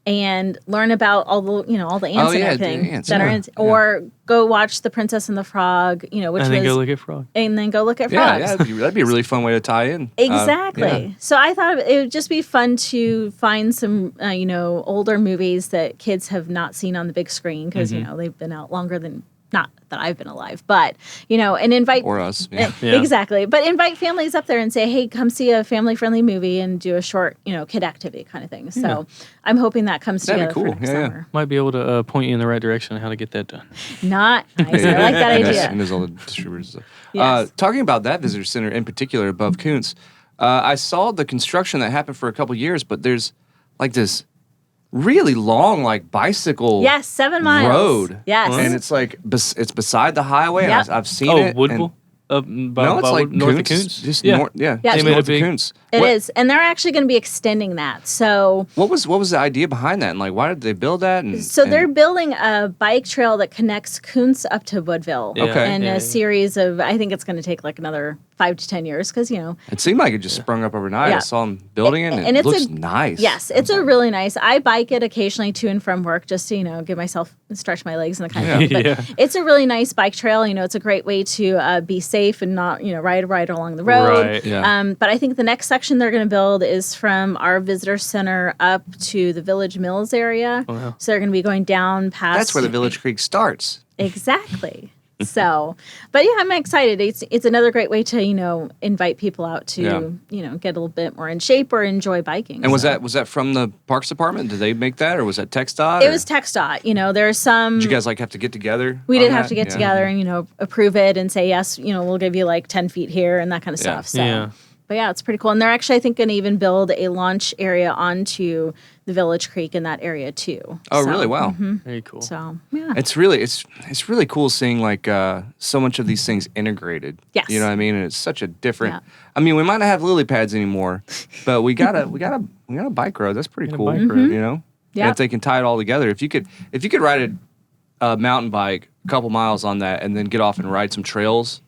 and learn about all the all the ants and everything the ants, that are in, or go watch The Princess and the Frog, which And was then go look at frog. and then go look at Yeah, frogs. yeah, that'd be a really fun way to tie in. Exactly. Yeah. So I thought it would just be fun to find some, older movies that kids have not seen on the big screen because, they've been out longer than, not that I've been alive, but, and invite. Or us. Yeah. Exactly. But invite families up there and say, hey, come see a family-friendly movie and do a short, kid activity kind of thing. So I'm hoping that comes That'd be together cool. for next Yeah, yeah. summer. Might be able to point you in the right direction on how to get that done. Not nice. I like that idea. And there's all the distributors. Yes. Talking about that visitor center in particular above Koontz, I saw the construction that happened for a couple years, but there's like this really long bicycle Yes, 7 miles. road. Yes. And it's like it's beside the highway. Yep. I've seen Oh, it. Woodville? No, it's like north of Koontz, Koontz? just Yeah. north. Yeah, Yeah, just They made north it big. of Koontz. It is. And they're actually going to be extending that. So What was the idea behind that? And why did they build that? And they're building a bike trail that connects Koontz up to Woodville Yeah. Okay. in Yeah, a yeah. series of, I think it's going to take another 5 to 10 years because, it seemed like it just sprung up overnight. Yeah. I saw them building it, and And it it's looks a- nice. yes, it's a really nice, I bike it occasionally to and from work just to, give myself, stretch my legs and the kind of thing. But Yeah. it's a really nice bike trail. It's a great way to be safe and not, ride along the road. Right. Yeah. But I think the next section they're going to build is from our visitor center up to the Village Mills area. Wow. So they're going to be going down past. That's where the Village Creek starts. Exactly. So, but yeah, I'm excited. It's another great way to invite people out to get a little bit more in shape or enjoy biking. And was So. that from the Parks Department? Did they make that, or was that TxDOT? It or was TxDOT. There's some. Did you guys have to get together? We on did have that? to get Yeah. together and approve it and say yes. We'll give you 10 feet here and that kind of Yeah. stuff. So. Yeah. But yeah, it's pretty cool. And they're actually, I think, going to even build a launch area onto the Village Creek in that area too. Oh, So, really? Wow. Very cool. So yeah, It's really cool seeing so much of these things integrated. Yes. You know what I mean? And it's such a different. Yeah. I mean, we might not have lily pads anymore, but we got a bike road. That's pretty cool. bike road. You know? Yeah. And if they can tie it all together, if you could ride a mountain bike a couple miles on that and then get off and ride some trails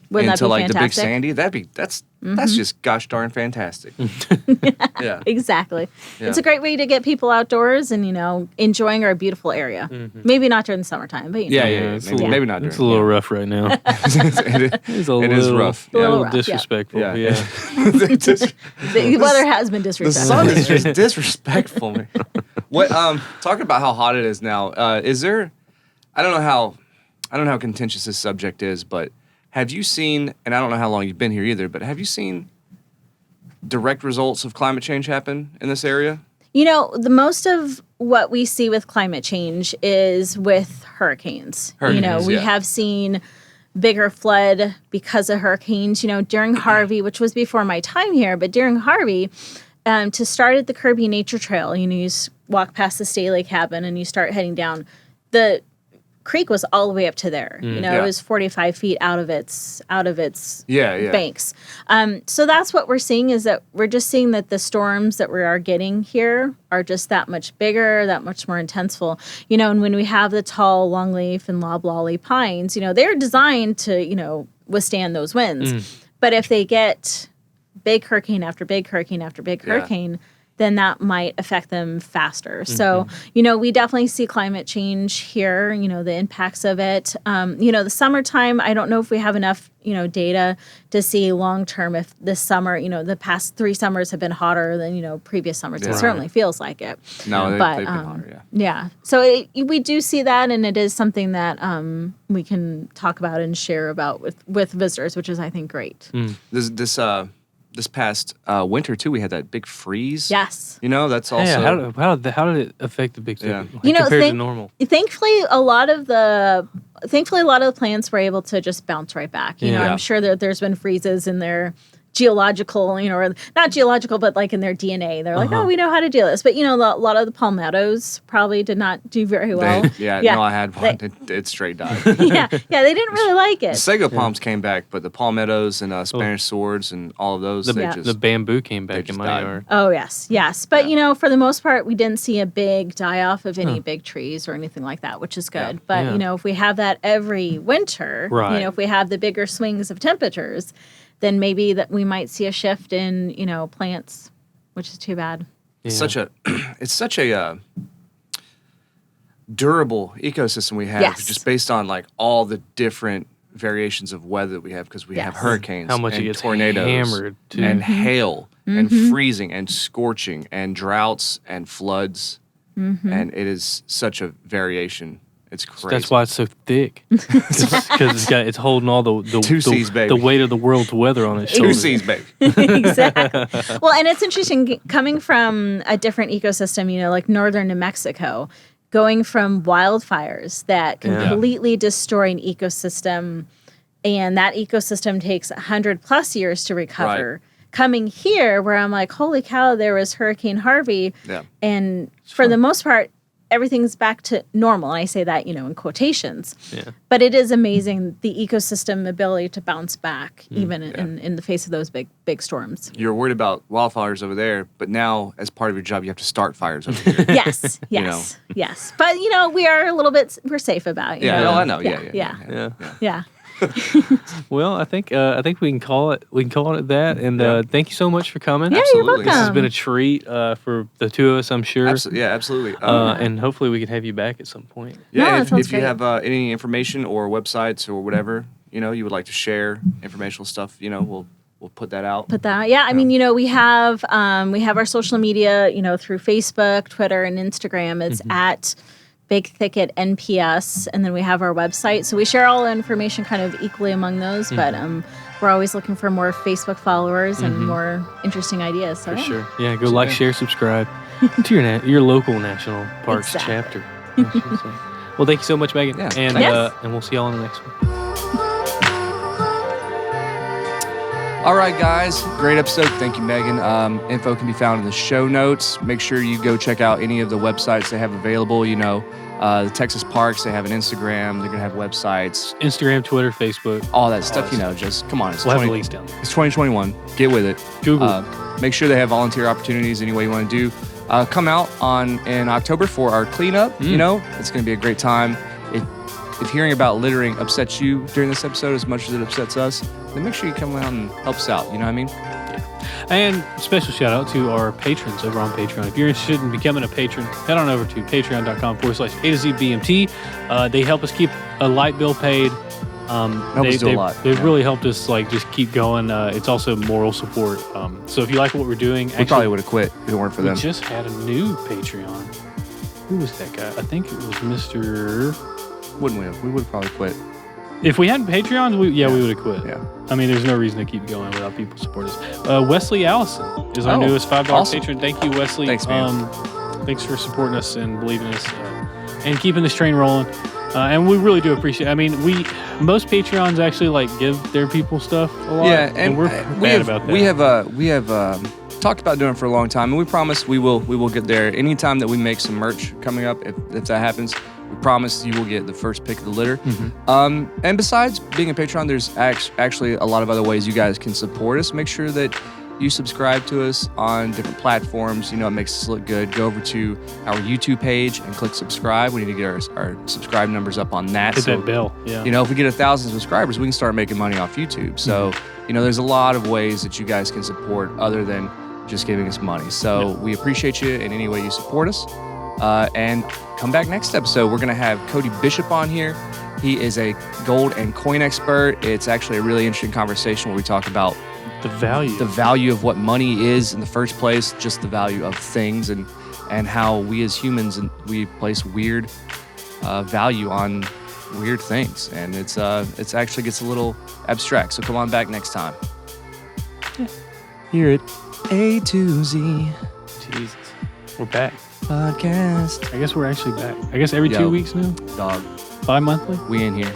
wouldn't into that be the Big fantastic? Sandy, that's just gosh darn fantastic. Yeah. Exactly. Yeah. It's a great way to get people outdoors and enjoying our beautiful area. Maybe not during the summertime, but Yeah, it's maybe not during. It's a little rough right now. It is rough. A little rough, yeah. disrespectful. Yeah. Yeah. the weather has been The disrespectful. sun is just disrespectful, man. What talking about how hot it is now, is there I don't know how contentious this subject is, but have you seen, and I don't know how long you've been here either, but have you seen direct results of climate change happen in this area? The most of what we see with climate change is with hurricanes. Hurricanes, We yeah. have seen bigger flood because of hurricanes. During Harvey, which was before my time here, but during Harvey, to start at the Kirby Nature Trail, you walk past the Staley cabin and you start heading down. The creek was all the way up to there. Yeah. It was 45 feet out of its Yeah. banks. So that's what we're seeing is that we're just seeing that the storms that we are getting here are just that much bigger, that much more intenseful. And when we have the tall longleaf and loblolly pines, they're designed to, withstand those winds. But if they get big hurricane after big hurricane after big hurricane, then that might affect them faster. So, we definitely see climate change here, the impacts of it. The summertime, I don't know if we have enough, data to see long-term if this summer, the past 3 summers have been hotter than, previous summers. Yeah. It certainly feels like it. No, they've But, been hotter, yeah. Yeah. So we do see that, and it is something that we can talk about and share about with visitors, which is, I think, great. This past winter too, we had that big freeze. Yes. That's also Yeah, how did it affect the Big Thicket? Yeah. Compared to normal? Thankfully, a lot of the plants were able to just bounce right back. Yeah. I'm sure that there's been freezes in there geological, or not geological, but like in their DNA. They're like, oh, we know how to do this. But, a lot of the palmettos probably did not do very well. No, I had one. It straight died. yeah, they didn't really like it. The sago palms came back, but the palmettos and Spanish swords and all of those, the bamboo came back in my yard. Oh, yes. But, for the most part, we didn't see a big die-off of any big trees or anything like that, which is good. But, if we have that every winter, if we have the bigger swings of temperatures, then maybe that we might see a shift in, plants, which is too bad. Yeah. It's such a durable ecosystem we have, just based on like all the different variations of weather that we have, because we have hurricanes, how much and it gets tornadoes, hammered too. And hail, and freezing, and scorching, and droughts, and floods, and it is such a variation. It's crazy. That's why it's so thick, because it's holding all the 2 C's, baby. The weight of the world's weather on its shoulders. 2 C's, baby. Exactly. Well, and it's interesting coming from a different ecosystem, like northern New Mexico, going from wildfires that completely destroy an ecosystem, and that ecosystem takes 100+ years to recover. Right. Coming here, where I'm like, holy cow, there was Hurricane Harvey, and for the most part, everything's back to normal. And I say that, in quotations. Yeah. But it is amazing, the ecosystem ability to bounce back, even in the face of those big storms. You're worried about wildfires over there, but now, as part of your job, you have to start fires over here. Yes. But, we are we're safe about it. I know. Yeah. Well, I think we can call it at that. And thank you so much for coming. Yeah, absolutely. You're welcome. This has been a treat for the two of us, I'm sure. Absolutely. And hopefully we can have you back at some point. Yeah, if you have any information or websites or whatever, you would like to share informational stuff, we'll put that out. Yeah. I mean, we have our social media, through Facebook, Twitter, and Instagram. It's at Big Thicket NPS, and then we have our website. So we share all the information kind of equally among those, but we're always looking for more Facebook followers and more interesting ideas. So, for sure. Yeah, go like, share, subscribe to your local national parks chapter. Well, thank you so much, Megan. Yeah, and we'll see y'all on the next one. All right, guys. Great episode. Thank you, Megan. Info can be found in the show notes. Make sure you go check out any of the websites they have available. The Texas parks, they have an Instagram. They're going to have websites. Instagram, Twitter, Facebook. All that stuff, just come on. We'll have the links down there. It's 2021. Get with it. Google. Make sure they have volunteer opportunities any way you want to do. Come out in October for our cleanup. It's going to be a great time. If hearing about littering upsets you during this episode as much as it upsets us, then make sure you come out and help us out. You know what I mean? Yeah. And special shout out to our patrons over on Patreon. If you're interested in becoming a patron, head on over to patreon.com/A2Z130. They help us keep a light bill paid. Help us do a lot. They've really helped us just keep going. It's also moral support. So if you like what we're doing, we probably would have quit if it weren't for them. We just had a new Patreon. Who was that guy? I think it was Mr. Wouldn't we have? We would have probably quit. If we hadn't Patreons, we would have quit. Yeah. I mean, there's no reason to keep going without people supporting us. Wesley Allison is our newest $5 patron. Thank you, Wesley. Thanks, man. Thanks for supporting us and believing us and keeping this train rolling. And we really do appreciate it. I mean, most Patreons actually give their people stuff a lot. Yeah, and we're bad about that. We have talked about doing it for a long time, and we promise we will get there. Anytime that we make some merch coming up, if that happens, we promise you will get the first pick of the litter. And besides being a Patreon, there's actually a lot of other ways you guys can support us. Make sure that you subscribe to us on different platforms. It makes us look good. Go over to our YouTube page and click subscribe. We need to get our subscribe numbers up on that. Hit that bell. Yeah. If we get 1,000 subscribers, we can start making money off YouTube. So, there's a lot of ways that you guys can support other than just giving us money. So we appreciate you in any way you support us. And come back next episode. We're going to have Cody Bishop on here. He is a gold and coin expert. It's actually a really interesting conversation where we talk about the value of what money is in the first place, just the value of things, and how we as humans, and we place weird value on weird things. And it's actually gets a little abstract. So come on back next time. Yeah. Here at A2Z. Jesus. We're back. Podcast. I guess we're actually back. I guess every 2 weeks now? Dog. Bi-monthly? We in here.